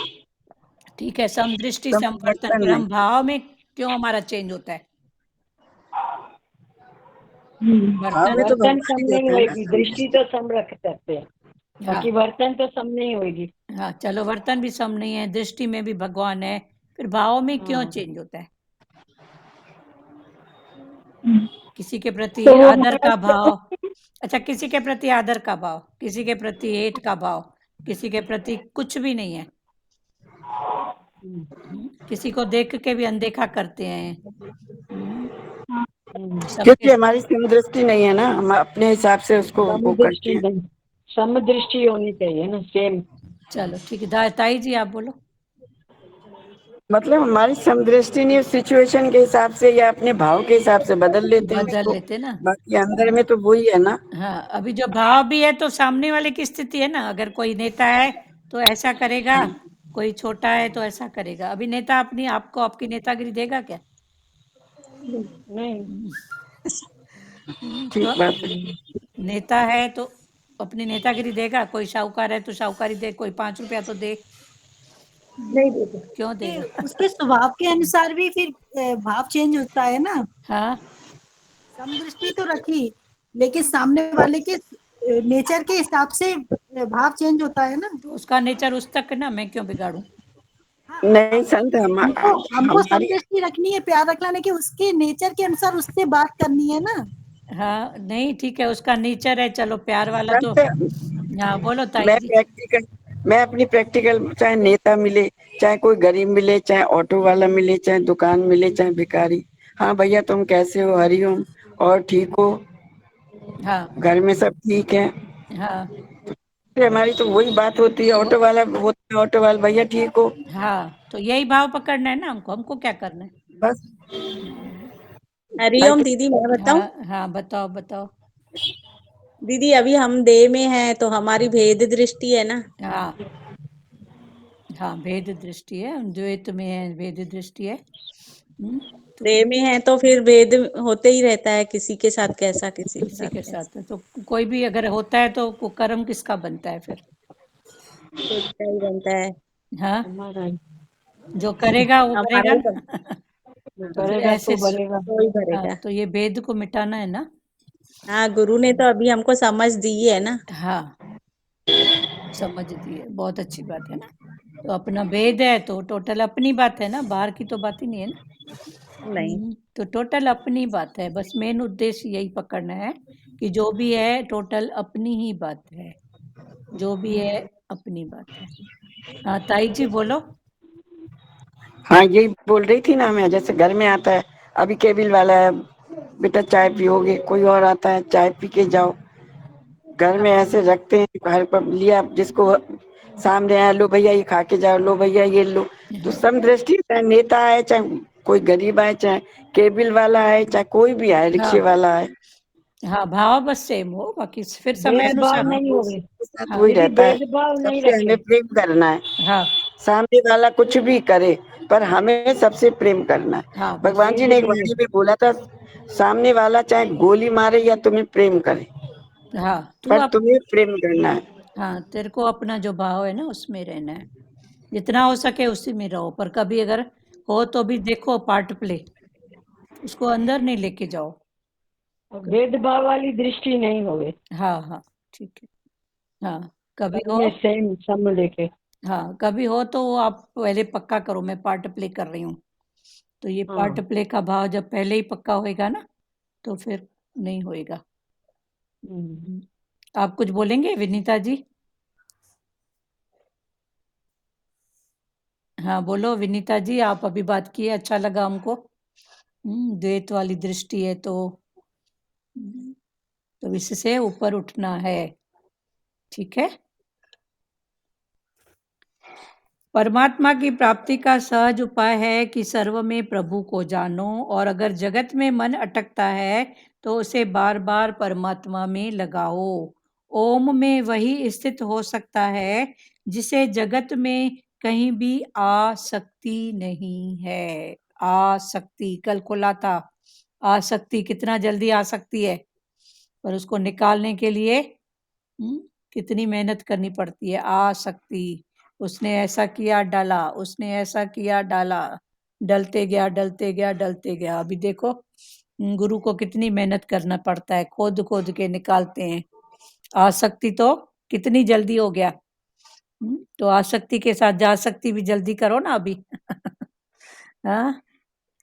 S1: ठीक है, समदृष्टि
S4: सम
S1: समवर्तन,
S4: वर्तन
S1: फिर
S4: नहीं।
S1: हम भाव में क्यों हमारा चेंज होता है,
S4: हाँ
S1: वर्तन।
S4: में तो
S3: वर्तन
S4: भगवान
S3: सम
S4: ही
S3: नहीं
S4: देते हैं ना
S3: होगी,
S4: सम
S3: दृष्टि
S4: दृष्टि।
S3: तो सम रख सकते हैं,
S1: हाँ
S3: बाकी वर्तन तो सम नहीं होगी।
S1: हाँ, चलो वर्तन भी सम नहीं है, दृष्टि में भी भगवान है, फिर भाव में क्यों चेंज होता है। किसी के प्रति
S7: तो वो
S1: आदर
S7: हमारा
S1: का भाव, अच्छा किसी के प्रति आदर का भाव, किसी के प्रति हेट का भाव, किसी के प्रति कुछ भी नहीं है। किसी को देख के भी अनदेखा करते हैं। सबके
S4: क्योंकि हमारी सम दृष्टि नहीं है ना, हम अपने हिसाब से उसको
S3: सम
S4: वो करते
S3: दृष्टि
S4: हैं।
S3: नहीं, सम दृष्टि होनी चाहिए ना, सेम।
S1: चलो ठीक है, ताई जी आप बोलो।
S4: मतलब हमारी समदृष्टि नहीं, सिचुएशन के हिसाब से या अपने भाव के हिसाब से बदल लेते हैं
S1: बदल
S4: उसको।
S1: लेते ना।
S4: बाकी अंदर में तो वही है ना।
S1: हाँ, अभी जो भाव भी है तो सामने वाले की स्थिति है ना, अगर कोई नेता है तो ऐसा करेगा, कोई छोटा है तो ऐसा करेगा। अभी नेता अपनी आपको आपकी नेतागिरी देगा क्या।
S3: नहीं।
S4: ठीक
S1: तो
S4: बात है।
S1: नेता है तो अपनी नेतागिरी देगा, कोई शाहूकार है तो शाहूकारी दे, कोई 5 रुपया तो दे,
S2: नहीं देते
S1: क्यों देगा।
S2: उसके स्वभाव के अनुसार भी फिर भाव चेंज होता है ना।
S1: हाँ
S2: समदृष्टि तो रखी, लेकिन सामने वाले के नेचर के हिसाब से भाव चेंज होता है ना।
S1: तो उसका नेचर उस तक ना, मैं क्यों बिगाड़ू।
S2: हाँ,
S4: नहीं संत,
S2: हमको हमको
S4: हमारी
S2: समदृष्टि रखनी है, प्यार रखना नहीं, कि उसके नेचर के अनुसार उससे बात करनी है ना।
S1: हाँ नहीं ठीक है, उसका नेचर है, चलो प्यार वाला तो।
S4: संत,
S1: हाँ बोलो ताई
S4: मैं
S1: जी।
S4: प्रैक्टिकल, मैं अपनी प्रैक्टिकल, चाहे नेता मिले, चाहे कोई गरीब मिले, चाहे ऑटो वाला मिले, चाहे दुकान मिले, चाहे भिखारी, हाँ भैया तुम कैसे हो, हरिओम, और ठीक हो,
S1: हाँ
S4: घर में सब ठीक है।
S1: हाँ
S4: फिर हमारी तो वही बात होती है, ऑटो वाला होता है, ऑटो वाला भैया ठीक हो,
S1: हाँ, तो यही भाव पकड़ना है ना हमको, हमको क्या करना है।
S4: बस।
S8: हरिओम दीदी, मैं बताऊं?
S1: हाँ हाँ बताओ बताओ।
S8: दीदी अभी हम देह में हैं तो हमारी भेद दृष्टि है ना।
S1: हाँ हाँ, भेद दृष्टि है, हम द्वैत में है, भेद दृष्टि है। तो
S8: देह में है तो फिर भेद होते ही रहता है, किसी के साथ कैसा, किसी के
S1: किसी
S8: साथ
S1: के
S8: कैसा।
S1: साथ है, तो कोई भी अगर होता है तो कर्म किसका बनता है फिर।
S8: खुद का ही बनता है।
S1: हाँ,
S3: हमारा ही।
S1: जो करेगा वो
S8: हमारा
S1: भरेगा
S8: ही
S1: ना।
S3: जो
S1: तो फिर
S3: करेगा
S1: ऐसे
S3: तो बनेगा।
S8: तो ही
S1: हाँ,
S8: भरेगा।
S1: तो ये भेद को मिटाना है ना।
S8: हाँ, गुरु ने तो अभी हमको समझ दी है ना।
S1: हाँ समझ दिए, बहुत अच्छी बात है ना। तो अपना भेद है तो टोटल अपनी बात है ना, बाहर की तो बात ही नहीं है ना।
S8: नहीं।
S1: तो टोटल अपनी बात है, बस मेन उद्देश्य यही पकड़ना है कि जो भी है टोटल अपनी ही बात है, जो भी है अपनी बात है। हाँ ताई जी बोलो।
S4: हाँ यही बोल रही थी ना मैं, जैसे घर में आता है, अभी केबिल वाला है, बेटा चाय पियोगे, कोई और आता है चाय पी के जाओ, घर में ऐसे रखते हैं, घर पर लिया जिसको सामने आया, लो भैया ये खा के जाओ, लो भैया ये लो। तो सम दृष्टि, चाहे नेता है चाहे कोई गरीब आए, चाहे केबिल वाला आए, चाहे कोई भी आए, रिक्शे
S1: हाँ
S4: वाला आए,
S1: हाँ, भाव बस सेम हो, बाकी फिर समय
S8: भेदभाव
S1: अनुसार।
S8: नहीं होवे
S4: उसके साथ
S1: हाँ
S4: वही
S8: दीदी,
S4: रहता है।
S8: भेदभाव नहीं
S4: सबसे
S8: रखे।
S4: हमें प्रेम करना है।
S1: हाँ
S4: सामने वाला कुछ भी करे, पर हमें सबसे प्रेम करना है।
S1: हाँ, बस
S4: भगवान जी ने एक वाणी में बोला था, सामने वाला चाहे गोली मारे या तुम्हें प्रेम करे,
S1: हाँ, तू
S4: पर
S1: आप
S4: तुम्हें प्रेम करना है।
S1: हाँ, तेरे को अपना जो भाव है ना उसमें रहना है, जितना हो सके उसी में रहो, पर कभी अगर हो तो भी देखो पार्ट प्ले, उसको अंदर नहीं लेके जाओ।
S3: भेदभाव वाली दृष्टि नहीं होवे,
S1: हाँ हाँ, ठीक है। हाँ, कभी
S3: सब
S1: हो,
S3: में सेम सम लेके।
S1: हाँ कभी हो तो आप पहले पक्का करो, मैं पार्ट प्ले कर रही हूँ, तो ये पार्ट
S3: हाँ।
S1: प्ले का भाव जब पहले ही पक्का होएगा ना, तो फिर नहीं होएगा। आप कुछ बोलेंगे विनीता जी? हाँ बोलो विनीता जी, आप अभी बात किए, अच्छा लगा हमको। द्वैत वाली दृष्टि है तो इससे ऊपर उठना है, ठीक है। परमात्मा की प्राप्ति का सहज उपाय है कि सर्व में प्रभु को जानो, और अगर जगत में मन अटकता है तो उसे बार बार परमात्मा में लगाओ। ओम में वही स्थित हो सकता है जिसे जगत में कहीं भी आसक्ति नहीं है। आसक्ति कल खुला था, आसक्ति कितना जल्दी आ सकती है, पर उसको निकालने के लिए कितनी मेहनत करनी पड़ती है। आसक्ति, उसने ऐसा किया डाला, उसने ऐसा किया डाला, डलते गया डलते गया डलते गया। अभी देखो गुरु को कितनी मेहनत करना पड़ता है, खोद खोद के निकालते हैं। आसक्ति तो कितनी जल्दी हो गया। तो आसक्ति के साथ जा सकती भी जल्दी करो ना अभी। हाँ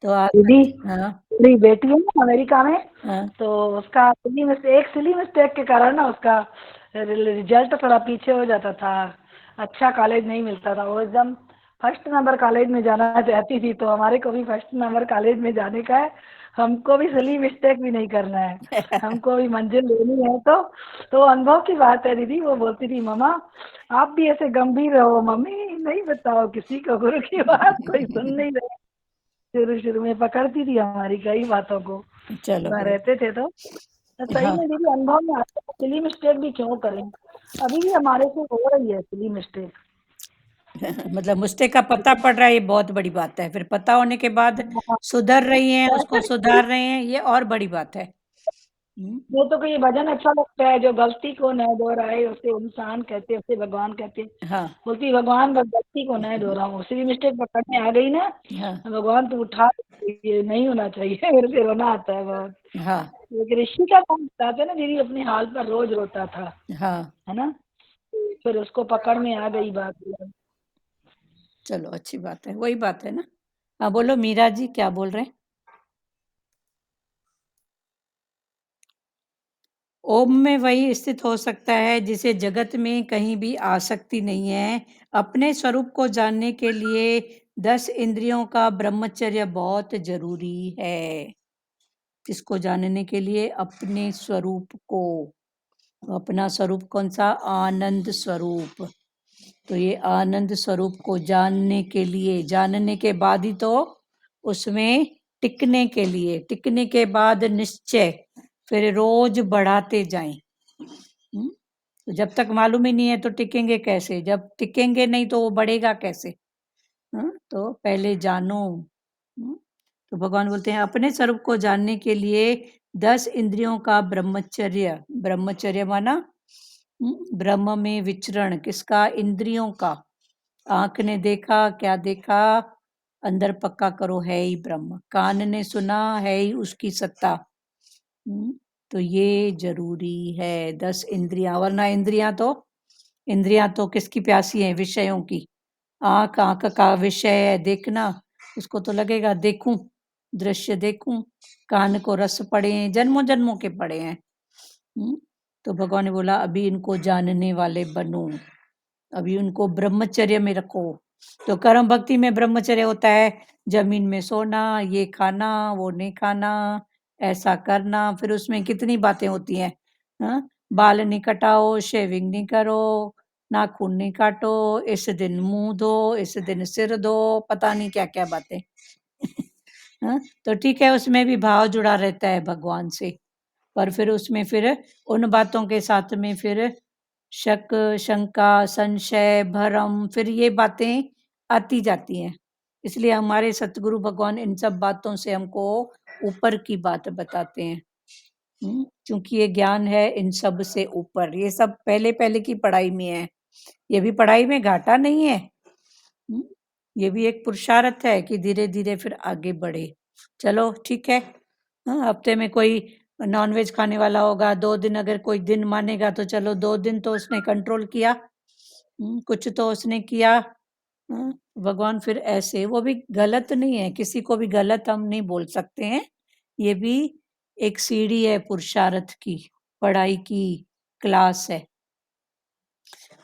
S1: तो
S7: दीदी,
S1: हाँ
S7: मेरी बेटी है ना अमेरिका में,
S1: हाँ
S7: तो उसका सिली मिस्टेक के कारण ना उसका रिजल्ट थोड़ा पीछे हो जाता था, अच्छा कॉलेज नहीं मिलता था। वो एकदम फर्स्ट नंबर कॉलेज में जाना चाहती थी, तो हमारे को भी फर्स्ट नंबर कॉलेज में जाने का है, हमको भी सिली मिस्टेक भी नहीं करना है, हमको भी मंजिल लेनी है। तो अनुभव की बात है दीदी। वो बोलती थी, मम्मा आप भी ऐसे गंभीर रहो, मम्मी नहीं बताओ किसी को गुरु की बात, कोई सुन नहीं रहे। शुरू शुरू में पकड़ती थी हमारी कई बातों को,
S1: चलो
S7: वहाँ रहते थे तो सही
S1: हाँ
S7: में दीदी अनुभव में आता है, सिली मिस्टेक भी क्यों करें, अभी भी हमारे से हो रही है सिली मिस्टेक।
S1: मतलब मिस्टेक का पता पड़ रहा है, ये बहुत बड़ी बात है। फिर पता होने के बाद सुधर रही हैं, उसको सुधार रहे हैं, ये और बड़ी बात है।
S7: वो तो कोई भजन अच्छा लगता है, जो गलती को न दोहराए उसे इंसान कहते, उसे भगवान कहते।
S1: हाँ
S7: बोलती भगवान बस गलती को न दोहराऊं, सिली मिस्टेक पकड़ने आ गई ना,
S1: हाँ
S7: भगवान तो उठा, ये नहीं होना चाहिए। मेरे से रोना आता है बहुत।
S1: हाँ
S7: एक ऋषि का काम बताते ना दीदी, अपने हाल पर रोज रोता था,
S1: हाँ,
S7: है ना, फिर उसको पकड़ में आ गई बात।
S1: चलो अच्छी बात है, वही बात है ना। हाँ बोलो मीरा जी, क्या बोल रहे हैं? ओम में वही स्थित हो सकता है जिसे जगत में कहीं भी आसक्ति नहीं है। अपने स्वरूप को जानने के लिए 10 इंद्रियों का ब्रह्मचर्य बहुत जरूरी है। किसको जानने के लिए? अपने स्वरूप को। अपना स्वरूप कौन सा? आनंद स्वरूप। तो ये आनंद स्वरूप को जानने के लिए, जानने के बाद ही तो उसमें टिकने के लिए, टिकने के बाद निश्चय, फिर रोज बढ़ाते जाएं। तो जब तक मालूम ही नहीं है तो टिकेंगे कैसे? जब टिकेंगे नहीं तो वो बढ़ेगा कैसे? तो पहले जानो। तो भगवान बोलते हैं अपने स्वरूप को जानने के लिए 10 इंद्रियों का ब्रह्मचर्य। ब्रह्मचर्य माना ब्रह्म में विचरण। किसका? इंद्रियों का। आंख ने देखा, क्या देखा? अंदर पक्का करो, है ही ब्रह्म। कान ने सुना, है ही उसकी सत्ता। तो ये जरूरी है 10 इंद्रियां, वरना इंद्रियां तो किसकी प्यासी है? विषयों की। आंख का विषय है देखना, उसको तो लगेगा देखूं, दृश्य देखूं। कान को रस पड़े हैं, जन्मों जन्मों के पड़े हैं। तो भगवान ने बोला अभी इनको जानने वाले बनो, अभी उनको ब्रह्मचर्य में रखो। तो कर्म भक्ति में ब्रह्मचर्य होता है जमीन में सोना, ये खाना, वो नहीं खाना, ऐसा करना। फिर उसमें कितनी बातें होती हैं। बाल नहीं कटाओ, शेविंग नहीं करो, नाखून नहीं काटो, इस दिन मुंह धो, इस दिन सिर धो, पता नहीं क्या क्या बातें। हाँ, तो ठीक है, उसमें भी भाव जुड़ा रहता है भगवान से, पर फिर उसमें फिर उन बातों के साथ में फिर शक, शंका, संशय, भरम, फिर ये बातें आती जाती हैं। इसलिए हमारे सतगुरु भगवान इन सब बातों से हमको ऊपर की बात बताते हैं। क्योंकि ये ज्ञान है इन सब से ऊपर, ये सब पहले की पढ़ाई में है, ये भी पढ़ाई में घाटा नहीं है। ये भी एक पुरुषार्थ है कि धीरे धीरे फिर आगे बढ़े। चलो ठीक है। हफ्ते में कोई नॉनवेज खाने वाला होगा, 2 दिन अगर कोई दिन मानेगा तो चलो 2 दिन तो उसने कंट्रोल किया, कुछ तो उसने किया। भगवान फिर ऐसे, वो भी गलत नहीं है, किसी को भी गलत हम नहीं बोल सकते हैं। ये भी एक सीढ़ी है पुरुषार्थ की, पढ़ाई की क्लास है।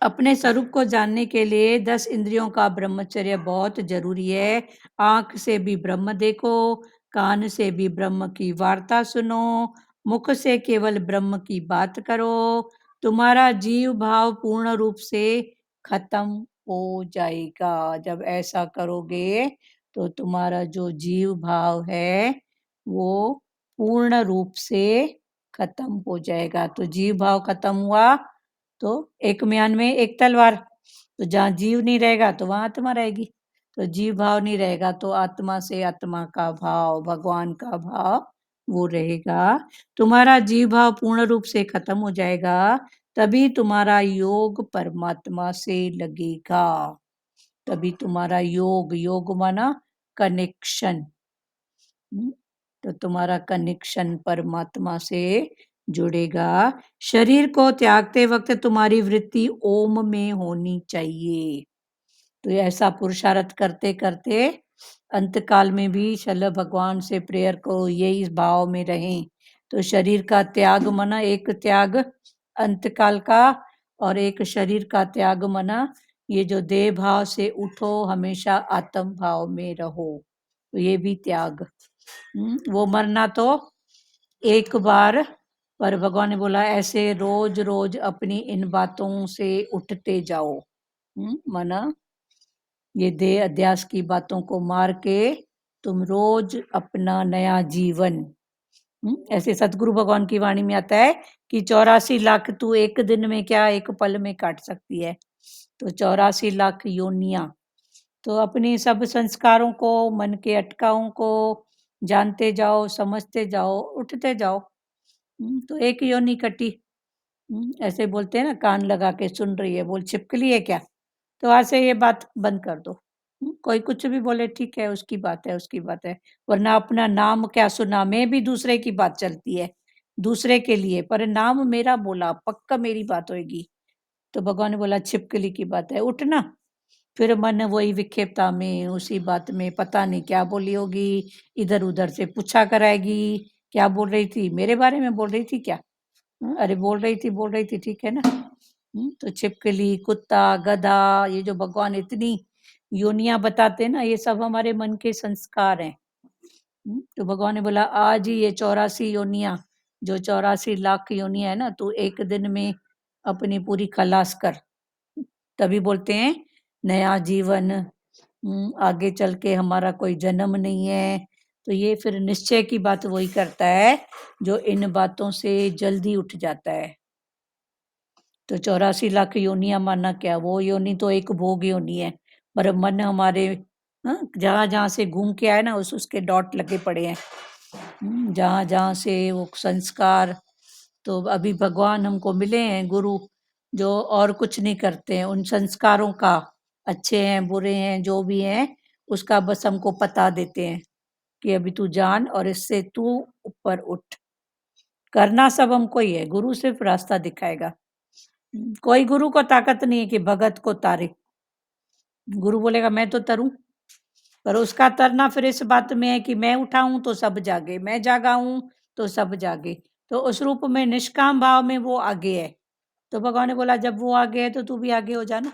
S1: अपने स्वरूप को जानने के लिए 10 इंद्रियों का ब्रह्मचर्य बहुत जरूरी है। आंख से भी ब्रह्म देखो, कान से भी ब्रह्म की वार्ता सुनो, मुख से केवल ब्रह्म की बात करो, तुम्हारा जीव भाव पूर्ण रूप से खत्म हो जाएगा। जब ऐसा करोगे तो तुम्हारा जो जीव भाव है वो पूर्ण रूप से खत्म हो जाएगा। तो जीव भाव खत्म हुआ तो एक म्यान में एक तलवार, तो जहाँ जीव नहीं रहेगा तो वहां आत्मा रहेगी, तो जीव भाव नहीं रहेगा तो आत्मा से आत्मा का भाव, भगवान का भाव वो रहेगा। तुम्हारा जीव भाव पूर्ण रूप से खत्म हो जाएगा, तभी तुम्हारा योग परमात्मा से लगेगा। तभी तुम्हारा योग, योग माना कनेक्शन, तो तुम्हारा कनेक्शन परमात्मा से जुड़ेगा। शरीर को त्यागते वक्त तुम्हारी वृत्ति ओम में होनी चाहिए। तो ऐसा पुरुषार्थ करते करते अंतकाल में भी चलो भगवान से प्रेयर करो, ये इस भाव में रहें। तो शरीर का त्याग मना, एक त्याग अंतकाल का और एक शरीर का त्याग मना ये जो देह भाव से उठो, हमेशा आत्म भाव में रहो, तो ये भी त्याग। वो मरना तो एक बार, पर भगवान ने बोला ऐसे रोज रोज अपनी इन बातों से उठते जाओ। माना ये देह अध्यास की बातों को मार के तुम रोज अपना नया जीवन, ऐसे सतगुरु भगवान की वाणी में आता है कि 84 लाख तू एक दिन में क्या एक पल में काट सकती है, तो 84 लाख योनियां, तो अपने सब संस्कारों को, मन के अटकाओं को जानते जाओ, समझते जाओ, उठते जाओ। तो एक योनि कटी, ऐसे बोलते हैं ना, कान लगा के सुन रही है, बोल छिपकली है क्या, तो आज से ये बात बंद कर दो। कोई कुछ भी बोले ठीक है, उसकी बात है, उसकी बात है, वरना अपना नाम क्या सुना में भी दूसरे की बात चलती है, दूसरे के लिए, पर नाम मेरा बोला पक्का मेरी बात होगी। तो भगवान ने बोला छिपकली की बात है, उठना। फिर मन वही विक्षेपता में, उसी बात में, पता नहीं क्या बोली होगी, इधर उधर से पूछा कराएगी, क्या बोल रही थी, मेरे बारे में बोल रही थी क्या, अरे बोल रही थी ठीक है ना। तो छिपकली, कुत्ता, गधा, ये जो भगवान इतनी योनियां बताते ना, ये सब हमारे मन के संस्कार हैं। तो भगवान ने बोला आज ही ये 84 योनियां, जो 84 लाख योनियां है ना, तू एक दिन में अपनी पूरी खलास कर, तभी बोलते हैं नया जीवन, आगे चल के हमारा कोई जन्म नहीं है। तो ये फिर निश्चय की बात वही करता है जो इन बातों से जल्दी उठ जाता है। तो 84 लाख योनियां माना क्या, वो योनि तो एक भोग योनि है, पर मन हमारे जहां जहां से घूम के आए ना, उसके डॉट लगे पड़े हैं, जहां जहां से वो संस्कार। तो अभी भगवान हमको मिले हैं गुरु, जो और कुछ नहीं करते हैं, उन संस्कारों का, अच्छे हैं बुरे हैं जो भी हैं, उसका बस हमको पता देते हैं कि अभी तू जान और इससे तू ऊपर उठ। करना सब हमको ही है, गुरु सिर्फ रास्ता दिखाएगा। कोई गुरु को ताकत नहीं है कि भगत को तारे, गुरु बोलेगा मैं तो तरूं, पर उसका तरना फिर इस बात में है कि मैं उठाऊं तो सब जागे, मैं जागा हूं तो सब जागे, तो उस रूप में निष्काम भाव में वो आगे है। तो भगवान ने बोला जब वो आगे है तो तू भी आगे हो जाना।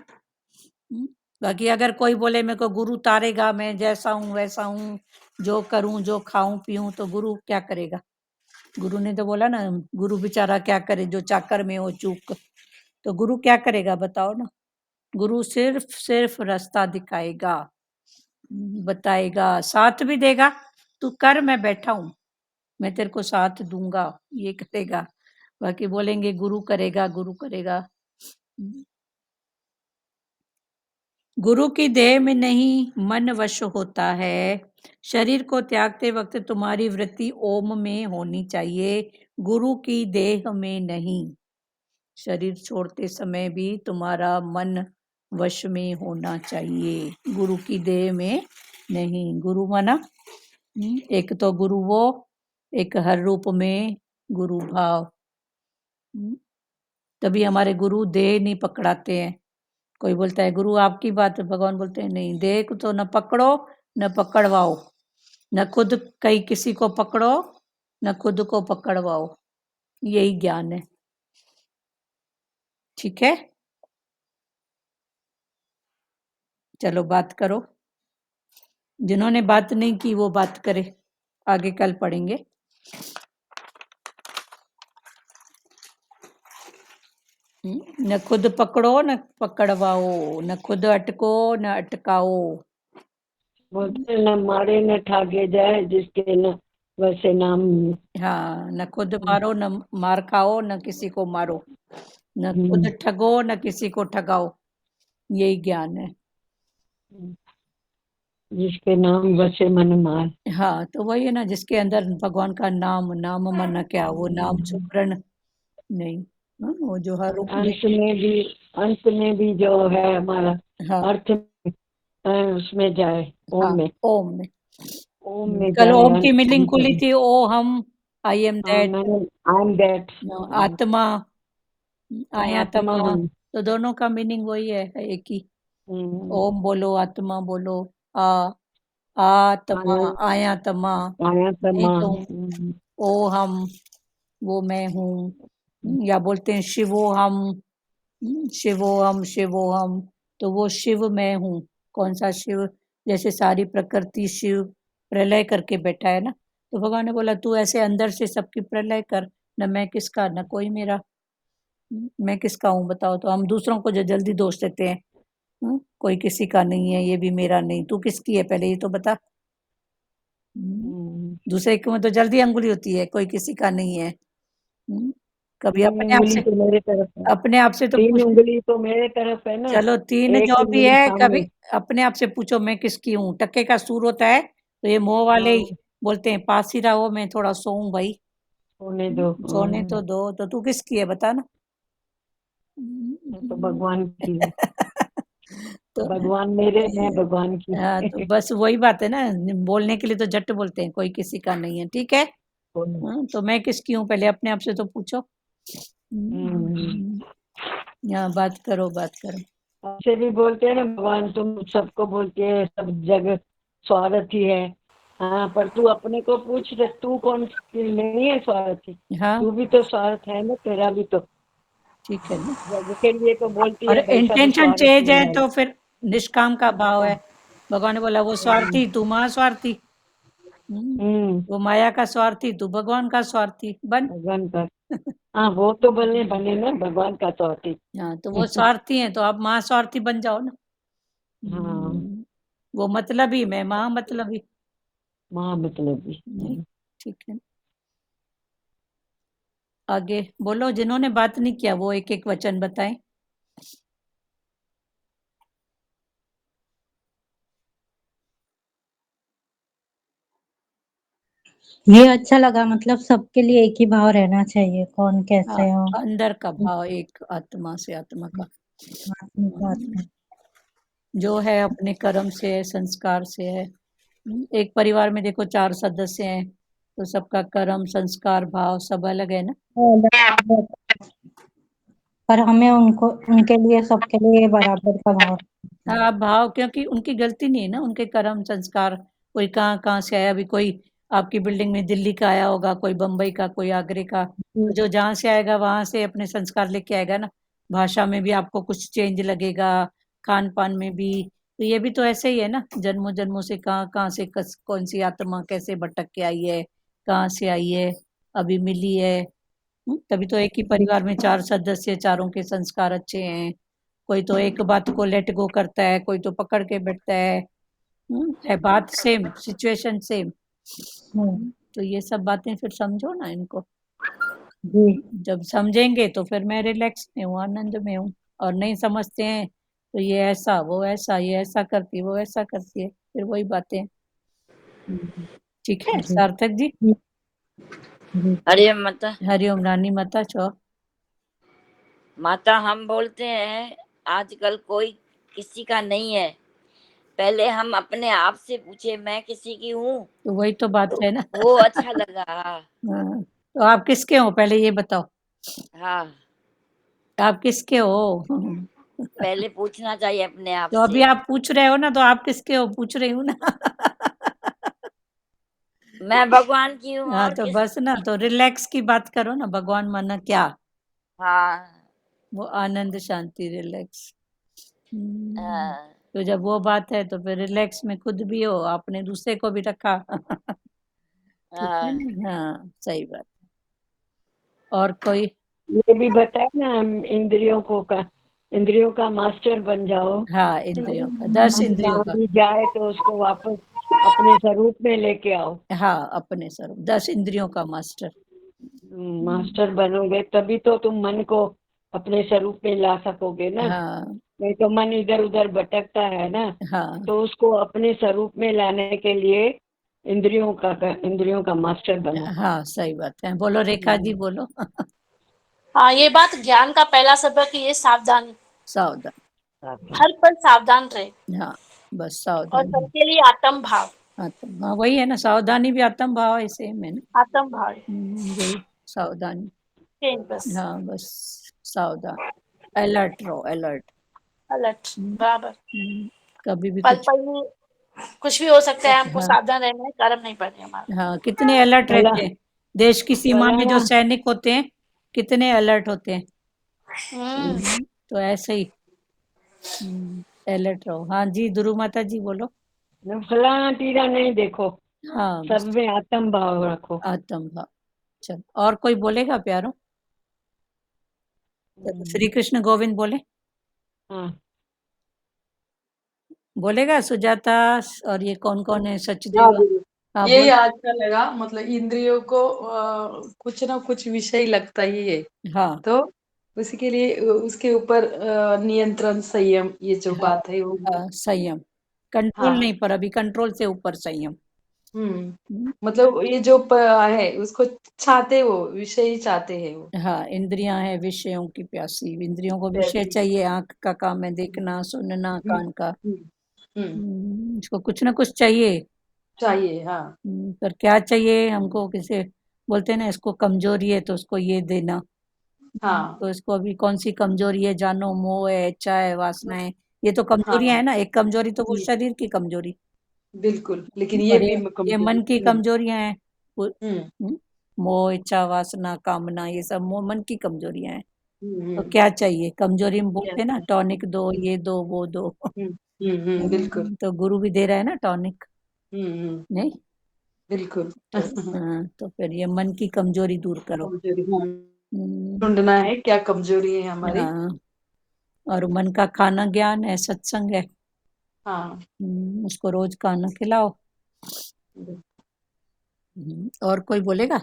S1: बाकी अगर कोई बोले मेरे को गुरु तारेगा, मैं जैसा हूँ वैसा हूँ, जो करूं जो खाऊं पीऊं, तो गुरु क्या करेगा। गुरु ने तो बोला ना, गुरु बेचारा क्या करे जो चाकर में हो चूक, तो गुरु क्या करेगा बताओ ना। गुरु सिर्फ रास्ता दिखाएगा, बताएगा, साथ भी देगा, तू कर, मैं बैठा हूँ, मैं तेरे को साथ दूंगा, ये करेगा। बाकी बोलेंगे गुरु करेगा, गुरु करेगा। गुरु की देह में नहीं मन वश होता है। शरीर को त्यागते वक्त तुम्हारी वृत्ति ओम में होनी चाहिए, गुरु की देह में नहीं। शरीर छोड़ते समय भी तुम्हारा मन वश में होना चाहिए, गुरु की देह में नहीं। गुरु माना एक तो गुरु वो, एक हर रूप में गुरु भाव। तभी हमारे गुरु देह नहीं पकड़ाते हैं। कोई बोलता है गुरु आपकी बात है, भगवान बोलते हैं नहीं, देह को तो न पकड़ो न पकड़वाओ, न खुद कहीं किसी को पकड़ो न खुद को पकड़वाओ, यही ज्ञान है। ठीक है, चलो बात करो। जिन्होंने बात नहीं की वो बात करे, आगे कल पढ़ेंगे। न खुद पकड़ो न पकड़वाओ, न खुद अटको न अटकाओ।
S3: बोलते न मारे न ठागे जाए, जिसके न वैसे नाम।
S1: हाँ, न खुद मारो न मार खाओ, न किसी को मारो, न खुद ठगो न किसी को ठगाओ, यही ज्ञान है।
S3: जिसके नाम वसे मन मार।
S1: हाँ, तो वही है ना, जिसके अंदर भगवान का नाम, नाम माना क्या, वो नाम सुमरण नहीं। वो जो हर रूप में,
S3: अंत में भी जो है हमारा
S1: हाँ
S3: अर्थ उसमें जाए,
S1: हाँ,
S3: ओम में।
S1: ओम में।
S3: ओम में
S1: कल
S3: जाए।
S1: ओम की मीनिंग खुली थी, ओ हम, I am that,
S3: I am that.
S1: आत्मा, आया
S3: आत्मा
S1: तमा,
S3: हूँ।
S1: तो दोनों का मीनिंग वही है, एक ही। ओम बोलो, आत्मा बोलो, आ आत्मा, आया तमा,
S3: आया
S1: नहीं
S3: तमा।
S1: तो ओ हम, वो मैं हूँ। या बोलते हैं शिवो हम, शिवो हम, शिवो हम, तो वो शिव मैं हूँ। कौन सा शिव? जैसे सारी प्रकृति शिव प्रलय करके बैठा है ना, तो भगवान ने बोला तू ऐसे अंदर से सबकी प्रलय कर, न मैं किसका न कोई मेरा। मैं किसका हूँ बताओ? तो हम दूसरों को जो जल्दी दोष देते हैं, कोई किसी का नहीं है, ये भी मेरा नहीं, तू किसकी है पहले ये तो बता। दूसरे के में तो जल्दी अंगुली होती है, कोई किसी का नहीं है। कभी अपने आप से,
S3: तो मेरे तरफ है।
S1: अपने आप से तो
S3: 3
S1: पूछ,
S3: उंगली तो मेरे तरफ है ना।
S1: चलो 3
S3: एक
S1: जो भी
S3: उंगली
S1: है,
S3: सामने।
S1: कभी अपने आप से पूछो मैं किसकी हूँ। टक्के का सूर होता है तो ये मोह वाले ही बोलते हैं पास ही रहो, मैं थोड़ा सोऊं भाई,
S3: सोने दो।
S1: सोने तो दो। तो तू किसकी है बता ना।
S3: तो भगवान की है।
S1: तो
S3: भगवान मेरे, मैं भगवान की।
S1: हाँ, तो बस वही बात है ना, बोलने के लिए तो झट बोलते हैं कोई किसी का नहीं है, ठीक है। तो मैं किसकी हूँ पहले अपने आप से तो पूछो। यहाँ बात करो, बात करो।
S3: ऐसे भी बोलते हैं ना भगवान, तुम सबको बोलते है सब जगह स्वार्थी है। हाँ, पर तू अपने को पूछ ले, तू कौन नहीं है स्वार्थी?
S1: हाँ
S3: तू भी तो स्वार्थ है ना, तेरा भी तो।
S1: ठीक है ना।
S3: जग के लिए तो बोलती
S1: और
S3: है भाई, सब
S1: इंटेंशन चेंज
S3: स्वार्थी
S1: है
S3: है।
S1: तो फिर निष्काम का भाव है। भगवान ने बोला वो स्वार्थी तू महास्वार्थी, वो माया का स्वार्थी तू भगवान का स्वार्थी बन।
S3: भगवान का। हाँ, वो तो बने बने ना भगवान का स्वार्थी।
S1: हाँ, तो वो स्वार्थी है तो आप महास्वार्थी बन जाओ ना।
S3: हाँ,
S1: वो मतलबी, मैं महा मतलबी।
S3: माँ मतलब
S1: नहीं, ठीक है। आगे बोलो, जिन्होंने बात नहीं किया वो एक एक वचन बताएं।
S9: ये अच्छा लगा, मतलब सबके लिए एक ही भाव रहना चाहिए, कौन कैसे हो।
S1: अंदर का भाव एक, आत्मा से आत्मा का जो है, अपने कर्म से है, संस्कार से है। एक परिवार में देखो 4 सदस्य हैं, तो सबका कर्म संस्कार भाव सब अलग है ना।
S9: पर हमें उनको, उनके लिए, सबके लिए बराबर का भाव।
S1: हाँ, भाव, क्योंकि उनकी गलती नहीं है ना, उनके कर्म संस्कार। कोई कहाँ कहाँ से आया, अभी कोई आपकी बिल्डिंग में दिल्ली का आया होगा, कोई बम्बई का, कोई आगरे का, तो जो जहाँ से आएगा वहां से अपने संस्कार लेके आएगा ना। भाषा में भी आपको कुछ चेंज लगेगा, खान पान में भी। तो ये भी तो ऐसे ही है ना, जन्मों जन्मों से कहाँ कहाँ से कौन सी आत्मा कैसे भटक के आई है, कहाँ से आई है, अभी मिली है। तभी तो एक ही परिवार में 4 सदस्य, चारों के संस्कार अच्छे हैं। कोई तो एक बात को लेट गो करता है, कोई तो पकड़ के बैठता है। है बात सेम, सिचुएशन सेम, तो ये सब बातें फिर समझो ना इनको।
S9: जी
S1: जब समझेंगे तो फिर मैं रिलैक्स में हूँ, आनंद में हूँ। और नहीं समझते हैं तो ये ऐसा वो ऐसा, ये ऐसा करती है वो ऐसा करती है, फिर वही बातें। ठीक है
S9: जी
S1: सार्थक जी।
S9: जी
S10: अरे माता,
S1: हरिओम रानी माता चो।
S10: माता हम बोलते हैं आजकल कोई किसी का नहीं है। पहले हम अपने आप से पूछे मैं किसी की हूँ,
S1: तो वही तो बात
S10: तो
S1: है ना।
S10: वो अच्छा लगा।
S1: हाँ, तो आप किसके हो पहले ये बताओ,
S10: हाँ,
S1: आप किसके हो?
S10: पहले पूछना चाहिए अपने आप
S1: तो अभी
S10: से।
S1: आप पूछ रहे हो ना, तो आप किसके हो पूछ रही हूँ ना।
S10: मैं भगवान की हूँ
S1: हाँ
S10: और
S1: तो
S10: किस।
S1: बस ना, तो रिलैक्स की बात करो ना। भगवान माना क्या?
S10: हाँ,
S1: वो आनंद शांति रिलैक्स।
S10: हाँ,
S1: तो जब वो बात है तो फिर रिलैक्स में खुद भी हो, आपने दूसरे को भी रखा। ठीक है
S10: हाँ,
S1: ना? हाँ सही बात। और कोई?
S3: ये भी बताए ना, हम इंद्रियों का मास्टर बन जाओ।
S1: हाँ इंद्रियों का, 10
S3: मन
S1: इंद्रियों
S3: जहाँ
S1: का।
S3: भी जाए तो उसको वापस अपने स्वरूप में लेके आओ।
S1: हाँ अपने स्वरूप, 10 इंद्रियों का मास्टर।
S3: मास्टर बनोगे तभी तो तुम मन को अपने स्वरूप में ला सकोगे ना।
S1: हाँ
S3: नहीं तो मन इधर उधर भटकता है ना।
S1: हाँ
S3: तो उसको अपने स्वरूप में लाने के लिए इंद्रियों का मास्टर बनो।
S1: हाँ सही बात है। बोलो रेखा जी बोलो।
S5: हाँ, ये बात ज्ञान का पहला सबक ये सावधानी,
S1: सावधान।
S5: हर पल सावधान रहे।
S1: हाँ बस
S5: और
S1: सावधान।
S5: सबके लिए आत्म भाव,
S1: आत्म, हाँ वही है ना, सावधानी भी आत्म भाव है, सेम है ना।
S5: आत्म भाव
S1: यही सावधानी।
S5: चेंज बस।
S1: हाँ बस सावधान, अलर्ट रहो, अलर्ट।
S5: अलर्ट बराबर।
S1: कभी भी
S5: पल
S1: कुछ।
S5: पल में कुछ भी हो सकता है, हमको
S1: हाँ
S5: सावधान रहना है, कर्म नहीं पड़ने हमारा।
S1: हाँ, कितने अलर्ट
S3: भला
S1: रहते हैं। देश की सीमा
S3: भला
S1: में
S3: ना।
S1: जो सैनिक होते हैं कितने अलर्ट होते हैं।
S5: हम्म।
S1: तो ऐसे ही अलर्ट रहो। हाँ जी दुरु माता जी बोलो।
S3: फलाना टीरा नहीं देखो,
S1: हाँ
S3: सब
S1: बस
S3: में आत्म भाव रखो।
S1: आत्म भाव। चलो और कोई बोलेगा प्यारो? चलो श्री कृष्ण गोविंद बोले,
S3: हाँ,
S1: बोलेगा सुजाता। और ये कौन कौन है?
S6: हाँ
S1: सचदेवा।
S6: दीदी,
S1: हाँ
S6: यही
S1: बोल।
S6: अच्छा लगा। मतलब इंद्रियों को कुछ ना कुछ विषय लगता ही है,
S1: हाँ
S6: तो उसके लिए उसके ऊपर नियंत्रण संयम ये जो
S1: हाँ
S6: बात है वो।
S1: हाँ संयम, कंट्रोल
S6: हाँ।
S1: नहीं पर अभी कंट्रोल से ऊपर संयम।
S6: हम्म।
S1: हम्म,
S6: मतलब ये जो है उसको चाहते, वो विषय ही चाहते हैं वो।
S1: हाँ इंद्रियां हैं विषयों की प्यासी, इंद्रियों को विषय
S6: जैसे।
S1: चाहिए। आंख का काम है देखना सुनना,
S6: हम्म।
S1: कान का।
S6: हम्म। हम्म।
S1: इसको कुछ ना कुछ चाहिए।
S6: चाहिए हाँ।
S1: पर क्या चाहिए हमको? किसे बोलते हैं ना, इसको कमजोरी है तो उसको ये देना।
S6: हाँ
S1: तो इसको अभी कौन सी कमजोरी है जानो, मोह है, इच्छा है, वासना है। ये तो कमजोरियां
S6: हाँ
S1: है ना। एक कमजोरी तो वो
S6: जी
S1: शरीर की कमजोरी,
S6: बिल्कुल, लेकिन ये
S1: और
S6: भी
S1: ये मन
S6: कमजोरी।
S1: की कमजोरियां हैं।
S6: हम्म।
S1: मोह इच्छा वासना कामना, ये सब मोह मन की कमजोरियां हैं। तो
S6: हम्म।
S1: क्या चाहिए? कमजोरी में
S6: Yes.
S1: बोलते हैं ना टॉनिक दो, ये दो वो दो।
S6: बिल्कुल।
S1: तो गुरु भी दे रहा है ना टॉनिक,
S6: हम्म।
S1: नहीं?
S6: बिल्कुल।
S1: तो हाँ, तो फिर ये मन की कमजोरी दूर करो।
S6: कमजोरी, हाँ।
S1: हम्म,
S6: ढूंढना है क्या कमजोरी है हमारी।
S1: हाँ और मन का खाना ज्ञान है, सत्संग है।
S6: हाँ।
S1: उसको रोज खाना खिलाओ। और कोई बोलेगा?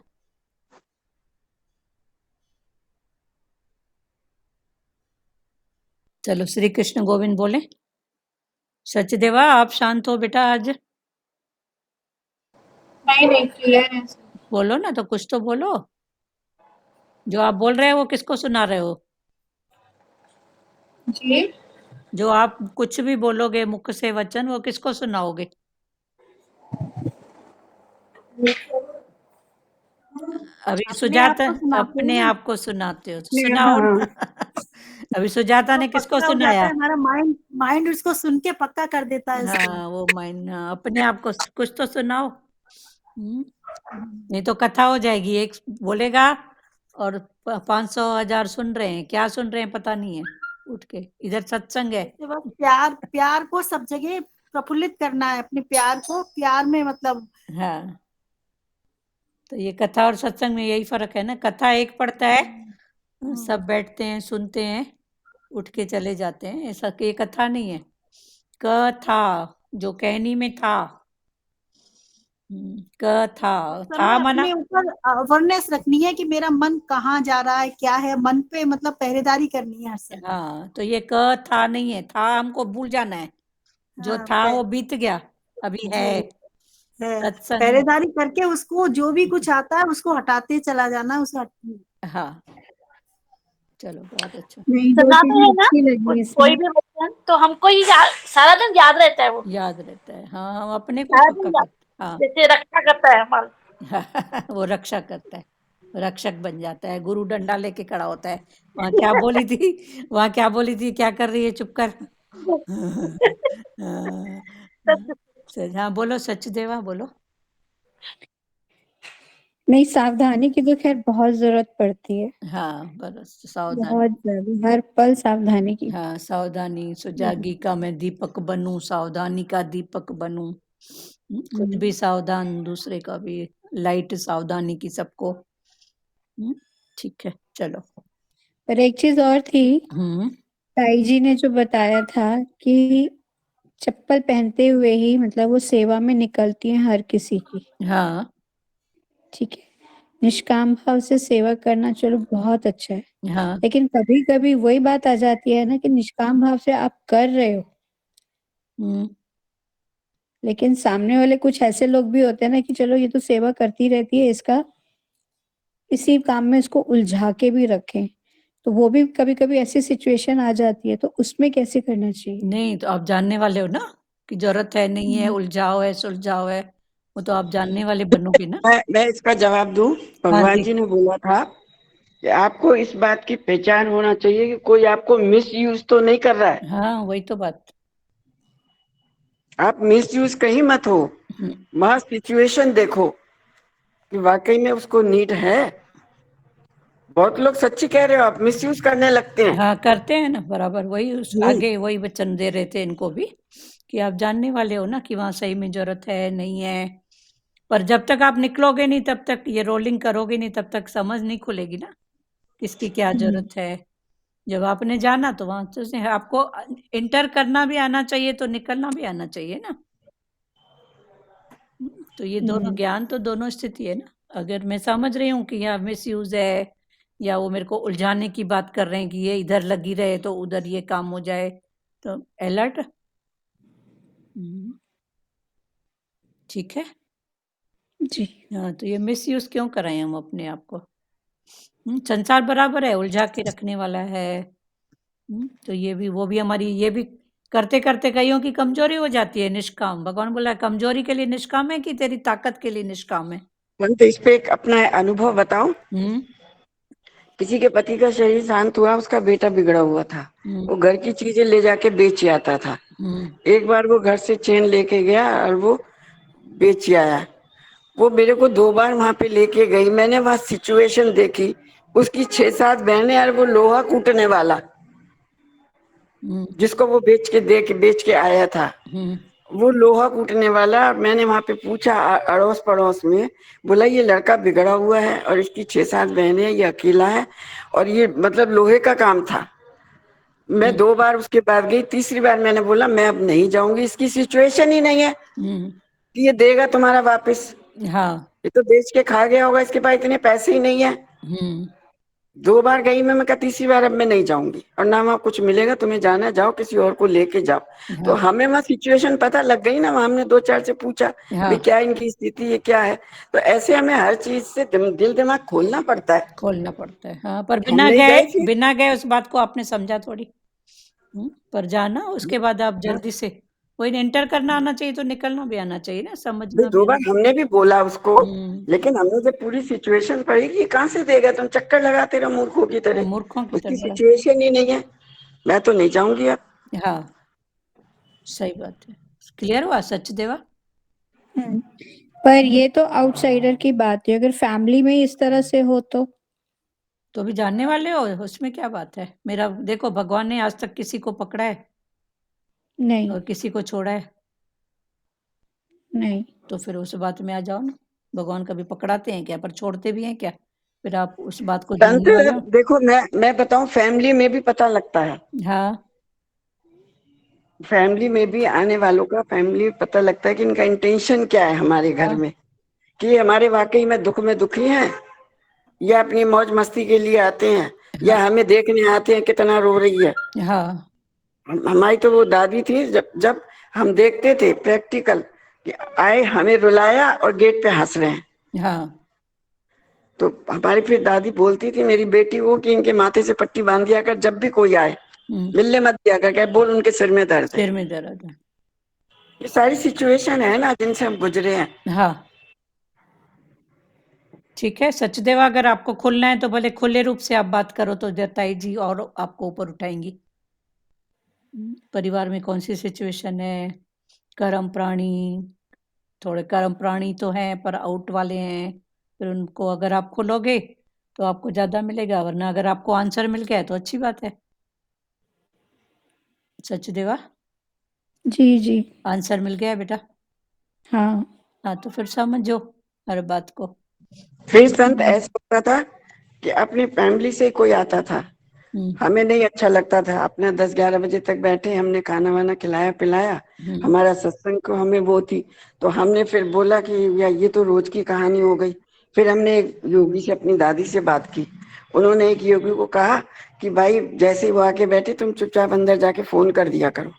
S1: चलो श्री कृष्ण गोविंद बोले। सचदेवा आप शांत हो बेटा आज?
S11: नहीं क्लियर है।
S1: बोलो ना, तो कुछ तो बोलो। जो आप बोल रहे हो वो किसको सुना रहे हो?
S11: जी
S1: जो आप कुछ भी बोलोगे मुख से वचन, वो किसको सुनाओगे? अभी
S2: अपने आप
S1: सुजाता
S2: को सुनाते हैं
S1: अपने
S2: ना।
S1: आप को सुनाते हो, सुनाओ
S3: हाँ,
S1: ना। अभी सुजाता
S2: वो
S1: ने किसको
S2: पक्का हो जाता
S1: सुनाया?
S2: है, हमारा माइंड माइंड उसको सुन के पक्का कर देता है उसको।
S1: हाँ वो माइन, हाँ, अपने आप को कुछ तो सुनाओ। नहीं तो कथा हो जाएगी। एक बोलेगा और 500 1000 सुन रहे हैं, क्या सुन रहे हैं पता नहीं है। उठ के इधर सत्संग है।
S2: इसके बाद प्यार प्यार को सब जगह प्रफुल्लित करना है, अपने प्यार को प्यार में मतलब।
S1: हाँ तो ये कथा और सत्संग में यही फर्क है ना। कथा एक पढ़ता है, सब बैठते हैं सुनते हैं, उठ के चले जाते हैं। ऐसा ये कथा नहीं है। कथा जो कहनी में था, क था
S2: समय
S1: माना
S2: अपने ऊपर अवेयरनेस रखनी है कि मेरा मन कहाँ जा रहा है, क्या है, मन पे मतलब पहरेदारी करनी है हर समय।
S1: हाँ, तो ये क था नहीं है, था हमको भूल जाना है, जो
S2: हाँ,
S1: था वो बीत गया, अभी है
S2: जी है,
S1: सत्संग।
S2: पहरेदारी करके उसको जो भी कुछ आता है उसको हटाते चला जाना, उसे
S1: हाँ, चलो बहुत अच्छा,
S9: नहीं, दो
S5: सजा तो है
S9: चीजें
S5: ना,
S9: अच्छी लगी
S5: कोई
S9: इसमें।
S5: भी वचन तो हमको ही सारा दिन याद रहता है वो,
S1: याद रहता है। हाँ, हम अपने को
S5: सारा
S1: पक्का
S5: दिन याद,
S1: करते। हाँ
S5: जैसे रक्षा करता है हमारा।
S1: वो रक्षा करता है, रक्षक बन जाता है, गुरु डंडा लेके खड़ा होता है। वहाँ क्या बोली थी, वहाँ क्या बोली थी, क्या कर रही है, चुप कर। हाँ, हाँ बोलो सचदेवा बोलो।
S9: नहीं, सावधानी की तो खैर बहुत जरूरत पड़ती है,
S1: हाँ बस सावधानी।
S9: बहुत ज्यादा, हर पल सावधानी की।
S1: हाँ सावधानी, सुजागी का मैं दीपक बनूं, सावधानी का दीपक बनूं। खुद भी सावधान, दूसरे का भी लाइट सावधानी की सबको। ठीक है चलो।
S9: पर एक चीज और थी, ताई जी ने जो बताया था कि चप्पल पहनते हुए ही मतलब वो सेवा में निकलती है हर किसी की।
S1: हाँ
S9: ठीक है, निष्काम भाव से सेवा करना चलो बहुत अच्छा है,
S1: हाँ
S9: लेकिन कभी कभी वही बात आ जाती है ना कि निष्काम भाव से आप कर रहे हो, लेकिन सामने वाले कुछ ऐसे लोग भी होते हैं ना कि चलो ये तो सेवा करती रहती है, इसका इसी काम में इसको उलझा के भी रखें, तो वो भी कभी कभी ऐसी सिचुएशन आ जाती है, तो उसमें कैसे करना चाहिए?
S1: नहीं तो आप जानने वाले हो ना कि जरूरत है नहीं है, उलझाओ है सुलझाओ है, वो तो आप जानने वाले बनोगे ना।
S4: मैं इसका जवाब दूं।
S1: हाँ
S4: भगवान
S1: जी
S4: जी ने बोला था कि आपको इस बात की पहचान होना चाहिए कि कोई आपको मिस यूज तो नहीं कर रहा है।
S1: हाँ वही तो बात।
S4: आप मिस यूज कहीं मत हो, वहां सिचुएशन देखो कि वाकई में उसको नीड है। बहुत लोग सच्ची कह रहे हो, आप मिस यूज करने लगते हैं।
S1: हाँ करते हैं ना बराबर, वही उस आगे वही वचन दे रहे थे इनको भी कि आप जानने वाले हो ना कि वहाँ सही में जरूरत है नहीं है, पर जब तक आप निकलोगे नहीं तब तक, ये रोलिंग करोगे नहीं तब तक समझ नहीं खुलेगी ना किसकी क्या जरूरत है। जब आपने जाना तो वहां से आपको इंटर करना भी आना चाहिए, तो निकलना भी आना चाहिए ना। तो ये दोनों ज्ञान तो दोनों स्थिति है ना। अगर मैं समझ रही हूँ कि यहाँ मिस यूज है, या वो मेरे को उलझाने की बात कर रहे हैं कि ये इधर लगी रहे तो उधर ये काम हो जाए, तो अलर्ट। ठीक है
S9: जी
S1: हाँ, तो ये मिस यूज क्यों कराएं हम अपने आप को। संसार बराबर है, उलझा के रखने वाला है। तो ये भी वो भी हमारी, ये भी करते करते कईयों की कमजोरी हो जाती है। निष्काम, भगवान बोला कमजोरी के लिए निष्काम है कि तेरी ताकत के लिए निष्काम है।
S4: तो इस पे एक अपना अनुभव बताऊं। किसी के पति का शरीर शांत हुआ, उसका बेटा बिगड़ा हुआ था, वो घर की चीजें ले जाके बेच आता था। एक बार वो घर से चेन लेके गया और वो बेच आया। वो मेरे को 2 बार वहां पे लेके गई, मैंने वहां सिचुएशन देखी। उसकी 6-7 बहनें और वो लोहा कूटने वाला जिसको वो बेच के आया था, वो लोहा कूटने वाला। मैंने वहां पे पूछा अड़ोस पड़ोस में, बोला ये लड़का बिगड़ा हुआ है और इसकी 6-7 बहनें, ये अकेला है और ये मतलब लोहे का काम था। मैं 2 बार उसके बाद गई, तीसरी बार मैंने बोला मैं अब नहीं जाऊंगी, इसकी सिचुएशन ही नहीं है कि ये देगा तुम्हारा वापस।
S1: हाँ
S4: ये तो बेच के खा गया होगा, इसके पास इतने पैसे ही नहीं है। 2 बार गई मैं कहा तीसरी बार अब मैं नहीं जाऊंगी, और ना वहाँ कुछ मिलेगा, तुम्हें जाना है जाओ, किसी और को लेके जाओ। तो हमें वहाँ सिचुएशन पता लग गई ना, वहाँ हमने 2-4 से पूछा भाई क्या इनकी स्थिति है, क्या है। तो ऐसे हमें हर चीज से दिल दिमाग खोलना पड़ता है।
S1: खोलना पड़ता है हाँ, पर
S4: हम नहीं गए फिर।
S1: बिना गए उस बात को आपने समझा थोड़ी। पर जाना, उसके बाद आप जल्दी से वही एंटर करना आना चाहिए, तो निकलना भी आना चाहिए ना, समझना
S4: 2
S1: भी
S4: बार
S1: आना।
S4: हमने भी बोला उसको, लेकिन हमने जब पूरी सिचुएशन पढ़ी कि कहाँ से देगा, तुम चक्कर लगाते रहो मूर्खों की तरह,
S1: मूर्खों की
S4: उसकी
S1: तरह।
S4: सिचुएशन ही नहीं है, मैं तो नहीं जाऊंगी अब।
S1: हाँ सही बात है, क्लियर हुआ सचदेवा।
S9: पर ये तो आउटसाइडर की बात है, अगर फैमिली में इस तरह से हो तो
S1: भी जानने वाले हो, उसमें क्या बात है। मेरा देखो, भगवान ने आज तक किसी को पकड़ा है
S9: नहीं
S1: और किसी को छोड़ा है
S9: नहीं,
S1: तो फिर उस बात में आ जाओ ना। भगवान कभी पकड़ाते हैं क्या, पर छोड़ते भी हैं क्या। फिर आप उस बात को जानने वाले हो।
S4: देखो मैं बताऊं, फैमिली में भी पता लगता है।
S1: हाँ
S4: फैमिली में भी आने वालों का फैमिली पता लगता है कि इनका इंटेंशन क्या है हमारे घर में, कि हमारे वाकई में दुखी हैं या अपनी मौज मस्ती के लिए आते हैं, या हमें देखने आते हैं कितना रो रही है।
S1: हाँ
S4: हमारी तो वो दादी थी, जब जब हम देखते थे प्रैक्टिकल कि आए हमें रुलाया और गेट पे हंस रहे हैं,
S1: हाँ
S4: तो हमारी फिर दादी बोलती थी मेरी बेटी को कि इनके माथे से पट्टी बांध दिया कर, जब भी कोई आए मिलने मत दिया कर, क्या बोल उनके सिर में दर्द है।
S1: सिर में दर्द है।
S4: ये सारी सिचुएशन है ना जिनसे हम गुजरे हैं।
S1: हाँ ठीक है सचदेवा, अगर आपको खुलना है तो भले खुले रूप से आप बात करो, तो जताई जी और आपको ऊपर उठाएंगी। परिवार में कौन सी सिचुएशन है? कर्म प्राणी, थोड़े कर्म प्राणी तो हैं पर आउट वाले हैं, फिर उनको अगर आप खोलोगे तो आपको ज्यादा मिलेगा, वरना अगर आपको आंसर मिल गया तो अच्छी बात है। सचदेवा
S9: जी जी
S1: आंसर मिल गया बेटा?
S9: हाँ
S1: तो फिर समझो हर बात को।
S4: फिर संत ऐसा होता था कि अपनी फैमिली से कोई आता था, हमें नहीं अच्छा लगता था, अपना 10-11 बजे तक बैठे, हमने खाना वाना खिलाया पिलाया, हमारा सत्संग को हमें वो थी, तो हमने फिर बोला कि या ये तो रोज की कहानी हो गई। फिर हमने एक योगी से अपनी दादी से बात की, उन्होंने एक योगी को कहा कि भाई जैसे ही वो आके बैठे तुम चुपचाप अंदर जाके फोन कर दिया करो।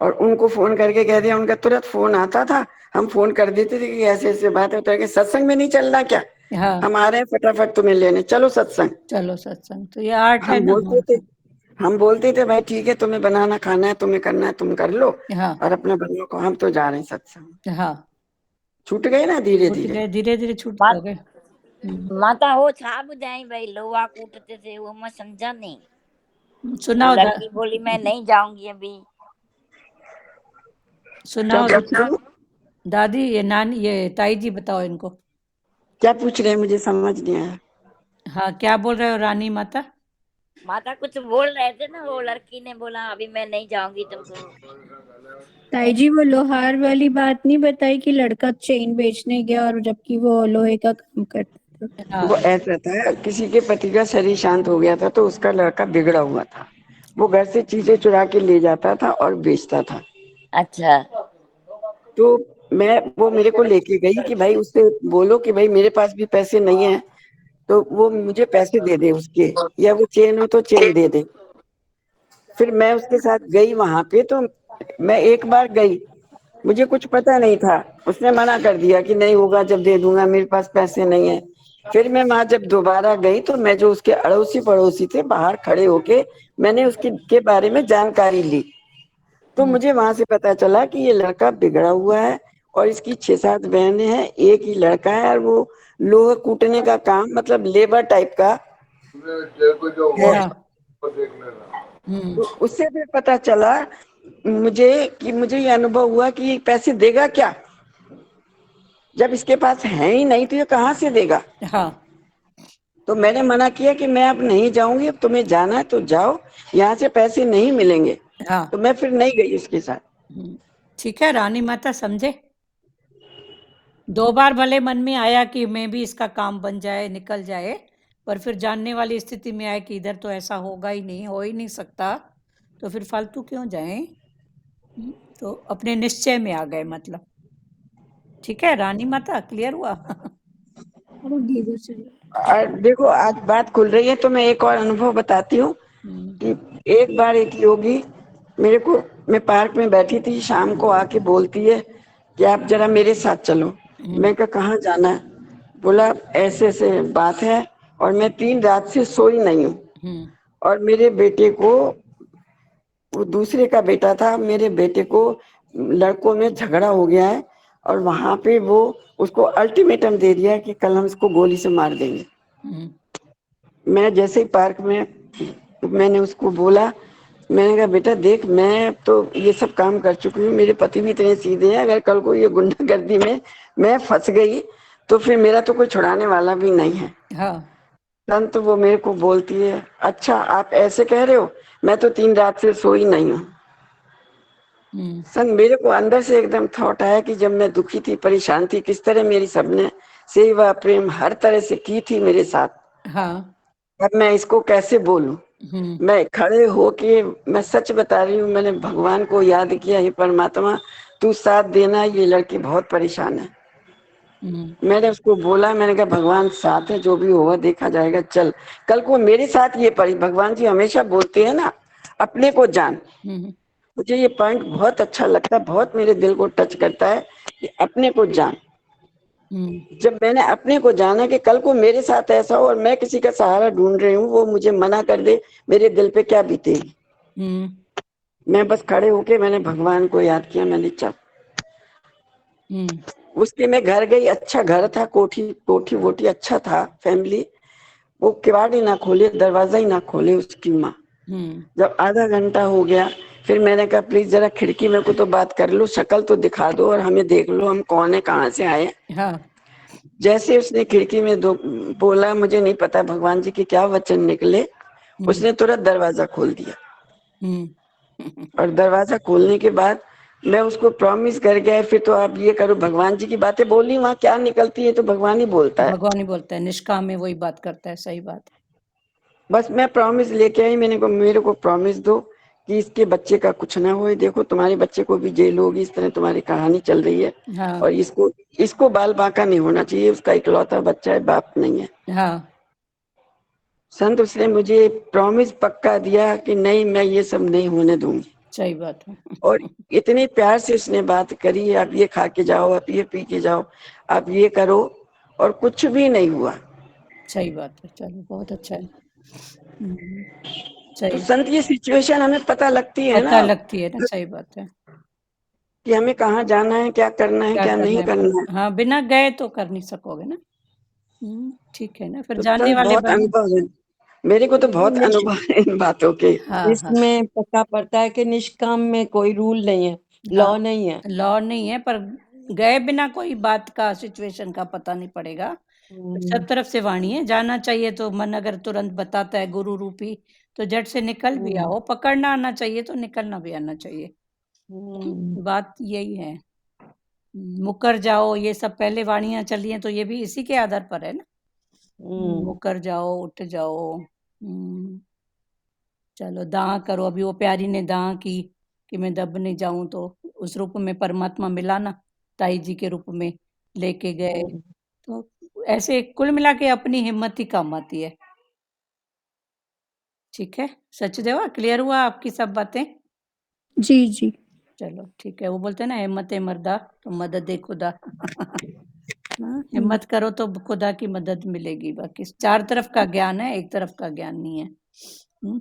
S4: और उनको फोन करके कह दिया, उनका तुरंत फोन आता था, हम फोन कर देते थे कि ऐसे ऐसे बात है, तो सत्संग में नहीं चलना क्या?
S1: हाँ
S4: हम आ रहे हैं फटाफट तुम्हें लेने, चलो सत्संग।
S1: चलो सत्संग, तो ये आर्ट है
S4: हम
S1: ना।
S4: बोलते थे भाई ठीक है, तुम्हें बनाना खाना है, तुम्हें करना है तुम कर लो,
S1: हाँ
S4: और अपना बनो को, हम तो जा रहे हैं सत्संग।
S1: हाँ
S4: छूट गए ना धीरे
S1: छूट
S4: धीरे।
S1: गए, धीरे धीरे छूट
S10: बात-
S1: गए।
S10: माता हो छा बुधाई भाई लोहा कूटते थे, वो मैं समझा नहीं।
S1: सुनाओ
S10: लड़की बोली मैं नहीं जाऊंगी अभी।
S1: सुनाओ
S4: क्या पूछ रहे हो?
S1: दादी, ये नानी, ये ताई जी बताओ इनको।
S4: क्या पूछ रहे हैं, मुझे समझ नहीं आया।
S1: हाँ क्या बोल रहे हो रानी माता?
S10: माता कुछ बोल रहे थे ना, वो लड़की ने बोला अभी मैं नहीं जाऊंगी तुमको।
S9: ताई जी वो लोहार वाली बात नहीं बताई कि लड़का चेन बेचने गया और जबकि वो लोहे का काम करता था।
S4: वो ऐसा था, किसी के पति का शरीर शांत हो गया था, तो उसका लड़का बिगड़ा हुआ था, वो घर से चीजें चुरा के ले जाता था और बेचता था।
S10: अच्छा।
S4: तो वो मेरे को लेके गई कि भाई उससे बोलो कि भाई मेरे पास भी पैसे नहीं है, तो वो मुझे पैसे दे दे उसके, या वो चेन हो तो चेन दे दे। फिर मैं उसके साथ गई वहां पे, तो मैं एक बार गई, मुझे कुछ पता नहीं था, उसने मना कर दिया कि नहीं होगा जब दे दूंगा, मेरे पास पैसे नहीं है। फिर मैं वहां जब दोबारा गई, तो मैं जो उसके अड़ोसी पड़ोसी थे बाहर खड़े होके मैंने उसके के बारे में जानकारी ली, तो मुझे वहां से पता चला कि ये लड़का बिगड़ा हुआ है और इसकी 6-7 बहनें हैं, एक ही लड़का है, और वो लोहा कूटने का काम, मतलब लेबर टाइप का है। तो उससे फिर पता चला मुझे कि मुझे ये अनुभव हुआ कि ये पैसे देगा क्या, जब इसके पास है ही नहीं तो ये कहाँ से देगा।
S1: हाँ
S4: तो मैंने मना किया कि मैं अब नहीं जाऊंगी, अब तुम्हें जाना है तो जाओ, यहाँ से पैसे नहीं मिलेंगे।
S1: हाँ
S4: तो मैं फिर नहीं गई उसके साथ।
S1: ठीक है रानी माता, समझे? 2 बार भले मन में आया कि मैं भी इसका काम बन जाए, निकल जाए, पर फिर जानने वाली स्थिति में आए कि इधर तो ऐसा होगा ही नहीं, हो ही नहीं सकता, तो फिर फालतू क्यों जाएं? तो अपने निश्चय में आ गए मतलब। ठीक है रानी माता, क्लियर हुआ?
S4: और देखो आज बात खुल रही है, तो मैं एक और अनुभव बताती हूँ कि एक बार एक योगी मेरे को, मैं पार्क में बैठी थी, शाम को आके बोलती है कि आप जरा मेरे साथ चलो। मैं कहा कहाँ जाना है? बोला ऐसे ऐसे बात है, और मैं 3 रात से सोई नहीं हूँ, और मेरे बेटे को, वो दूसरे का बेटा था, मेरे बेटे को लड़कों में झगड़ा हो गया है, और वहां पे वो उसको अल्टीमेटम दे दिया कि कल हम इसको गोली से मार देंगे। मैं जैसे ही पार्क में, मैंने उसको बोला, मैंने कहा बेटा देख, मैं तो ये सब काम कर चुकी हूँ, मेरे पति भी इतने सीधे हैं, अगर कल को ये गुंडागर्दी में मैं फंस गई तो फिर मेरा तो कोई छुड़ाने वाला भी नहीं है।
S1: हाँ
S4: संत वो मेरे को बोलती है, अच्छा आप ऐसे कह रहे हो, मैं तो 3 रात से सोई नहीं हूँ। संत मेरे को अंदर से एकदम थॉट आया कि जब मैं दुखी थी, परेशान थी, किस तरह मेरी सबने सेवा प्रेम हर तरह से की थी मेरे साथ,
S1: हाँ
S4: अब मैं इसको कैसे बोलूं। मैं खड़े होके, मैं सच बता रही हूँ, मैंने भगवान को याद किया, हे परमात्मा तू साथ देना, ये लड़की बहुत परेशान है। मैंने उसको बोला, मैंने कहा भगवान साथ है, जो भी होगा देखा जाएगा, चल। कल को मेरे साथ ये पड़ी, भगवान जी हमेशा बोलते हैं ना, अपने को जान। मुझे ये पॉइंट बहुत अच्छा लगता है, बहुत मेरे दिल को टच करता है कि अपने को जान। जब मैंने अपने को जाना कि कल को मेरे साथ ऐसा हो और मैं किसी का सहारा ढूंढ रही हूँ, वो मुझे मना कर दे, मेरे दिल पे क्या बीतेगी। मैं बस खड़े होके मैंने भगवान को याद किया, मैंने चल। उसके मैं घर गई, अच्छा घर था, कोठी वोठी अच्छा था, फैमिली। वो किवाड़ ना खोले, दरवाजा ही ना खोले उसकी माँ। जब आधा घंटा हो गया, फिर मैंने कहा प्लीज जरा खिड़की में को तो बात कर लो, शक्ल तो दिखा दो और हमें देख लो हम कौन है, कहाँ से आए। जैसे उसने खिड़की में दो बोला, मुझे नहीं पता भगवान जी के क्या वचन निकले, उसने तुरंत दरवाजा खोल दिया। और दरवाजा खोलने के बाद मैं उसको प्रॉमिस कर गया, फिर तो आप ये करो, भगवान जी की बातें बोली, वहाँ क्या निकलती है तो भगवान ही बोलता है।
S1: भगवान ही बोलता है, निष्काम में वही बात करता है, सही बात है।
S4: बस मैं प्रॉमिस लेके आई, मैंने को मेरे को प्रॉमिस दो कि इसके बच्चे का कुछ ना हो। देखो तुम्हारे बच्चे को भी जेल होगी, इस तरह तुम्हारी कहानी चल रही है।
S1: हाँ।
S4: और इसको बाल बांका नहीं होना चाहिए, उसका इकलौता बच्चा है, बाप नहीं है।
S1: हाँ।
S4: संत उसने मुझे प्रॉमिस पक्का दिया कि नहीं, मैं ये सब नहीं होने दूंगी।
S1: सही बात है।
S4: और इतने प्यार से उसने बात करी, आप ये खा के जाओ, आप ये पी के जाओ, आप ये करो, और कुछ भी नहीं हुआ।
S1: सही बात है, चलो बहुत अच्छा है।
S4: तो
S1: सही,
S4: संत ये सिचुएशन हमें पता लगती है
S1: पता
S4: ना,
S1: लगती है ना, सही बात है।
S4: कि हमें कहाँ जाना है, क्या करना है, क्या नहीं करना है।
S1: हाँ, बिना गए तो कर नहीं सकोगे ना। ठीक है ना, फिर
S4: तो
S1: जानने
S4: संत
S1: वाले
S4: बहुत
S1: बनो।
S4: अनुभव है, मेरे को तो बहुत अनुभव है इन बातों के।
S1: हाँ, हाँ,
S3: इसमें पता पड़ता है कि निष्काम में कोई रूल नहीं है, लॉ नहीं है।
S1: लॉ नहीं है, पर गए बिना कोई बात का, सिचुएशन का पता नहीं पड़ेगा। सब तरफ से वाणी है, जाना चाहिए तो मन अगर तुरंत बताता है गुरु रूपी, तो झट से निकल भी आओ। पकड़ना आना चाहिए तो निकलना भी आना चाहिए। बात यही है। मुकर जाओ, ये सब पहले वाणियां चली हैं, तो ये भी इसी के आधार पर है ना। मुकर जाओ, उठ जाओ। चलो दां करो, अभी वो प्यारी ने दां की कि मैं दब नहीं जाऊं, तो उस रूप में परमात्मा मिला ना, ताई जी के रूप में लेके गए। तो ऐसे कुल मिला के अपनी हिम्मत ही काम आती है। ठीक है, सचदेवा क्लियर हुआ आपकी सब बातें?
S9: जी जी।
S1: चलो ठीक है, वो बोलते हैं ना, हिम्मत है मर्दा तो मदद है खुदा। हिम्मत करो तो खुदा की मदद मिलेगी। बाकी चार तरफ का ज्ञान है, एक तरफ का ज्ञान नहीं है।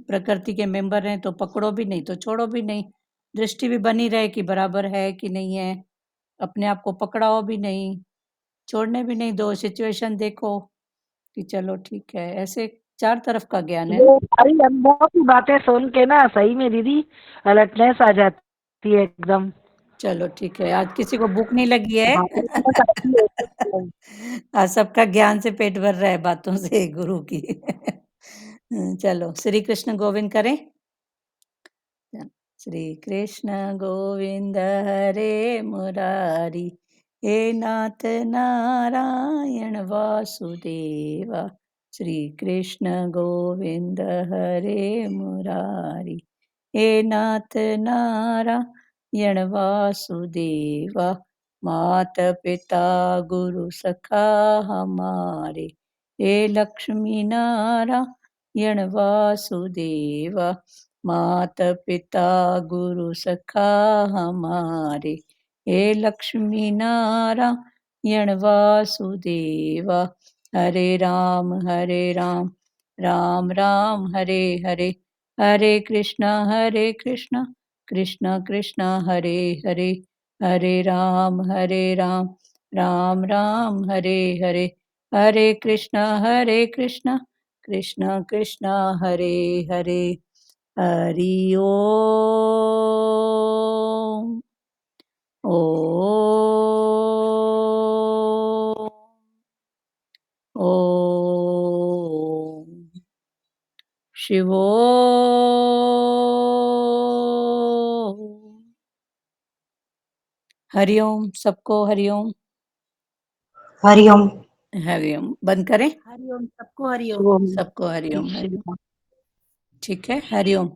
S1: प्रकृति के मेंबर हैं तो पकड़ो भी नहीं तो छोड़ो भी नहीं, दृष्टि भी बनी रहे कि बराबर है कि नहीं है। अपने आप को पकड़ाओ भी नहीं, छोड़ने भी नहीं दो, सिचुएशन देखो कि चलो ठीक है। ऐसे चार तरफ का ज्ञान है।
S7: ये सारी अनुभव की बातें सुन के ना सही में दीदी अलर्टनेस आ जाती है एकदम।
S1: चलो ठीक है, आज किसी को भूख नहीं लगी है।
S7: अलर्टनेस आती है एकदम।
S1: आज सबका ज्ञान से पेट भर रहा है, बातों से गुरु की। चलो श्री कृष्ण गोविंद करें। श्री कृष्ण गोविंद हरे मुरारी, हे नाथ नारायण वासुदेवा। श्री कृष्ण गोविंद हरे मुरारी, हे नाथ नारायण वासुदेवा। मात पिता गुरु सखा हमारे, हे लक्ष्मी नारायण वासुदेवा। मात पिता गुरु सखा हमारे, हे लक्ष्मी नारायण वासुदेवा। हरे राम राम राम हरे हरे, हरे कृष्ण कृष्ण कृष्ण हरे हरे, हरे राम राम राम हरे हरे, हरे कृष्ण कृष्ण कृष्ण हरे हरे। हरि ओम। ओम। ओम। शिवोम। हरिओम सबको, हरिओम।
S2: हरिओम।
S1: हरिओम बंद करें।
S2: हरिओम सबको हरिओम।
S1: सबको हरिओम, हरिओम। ठीक है, हरिओम।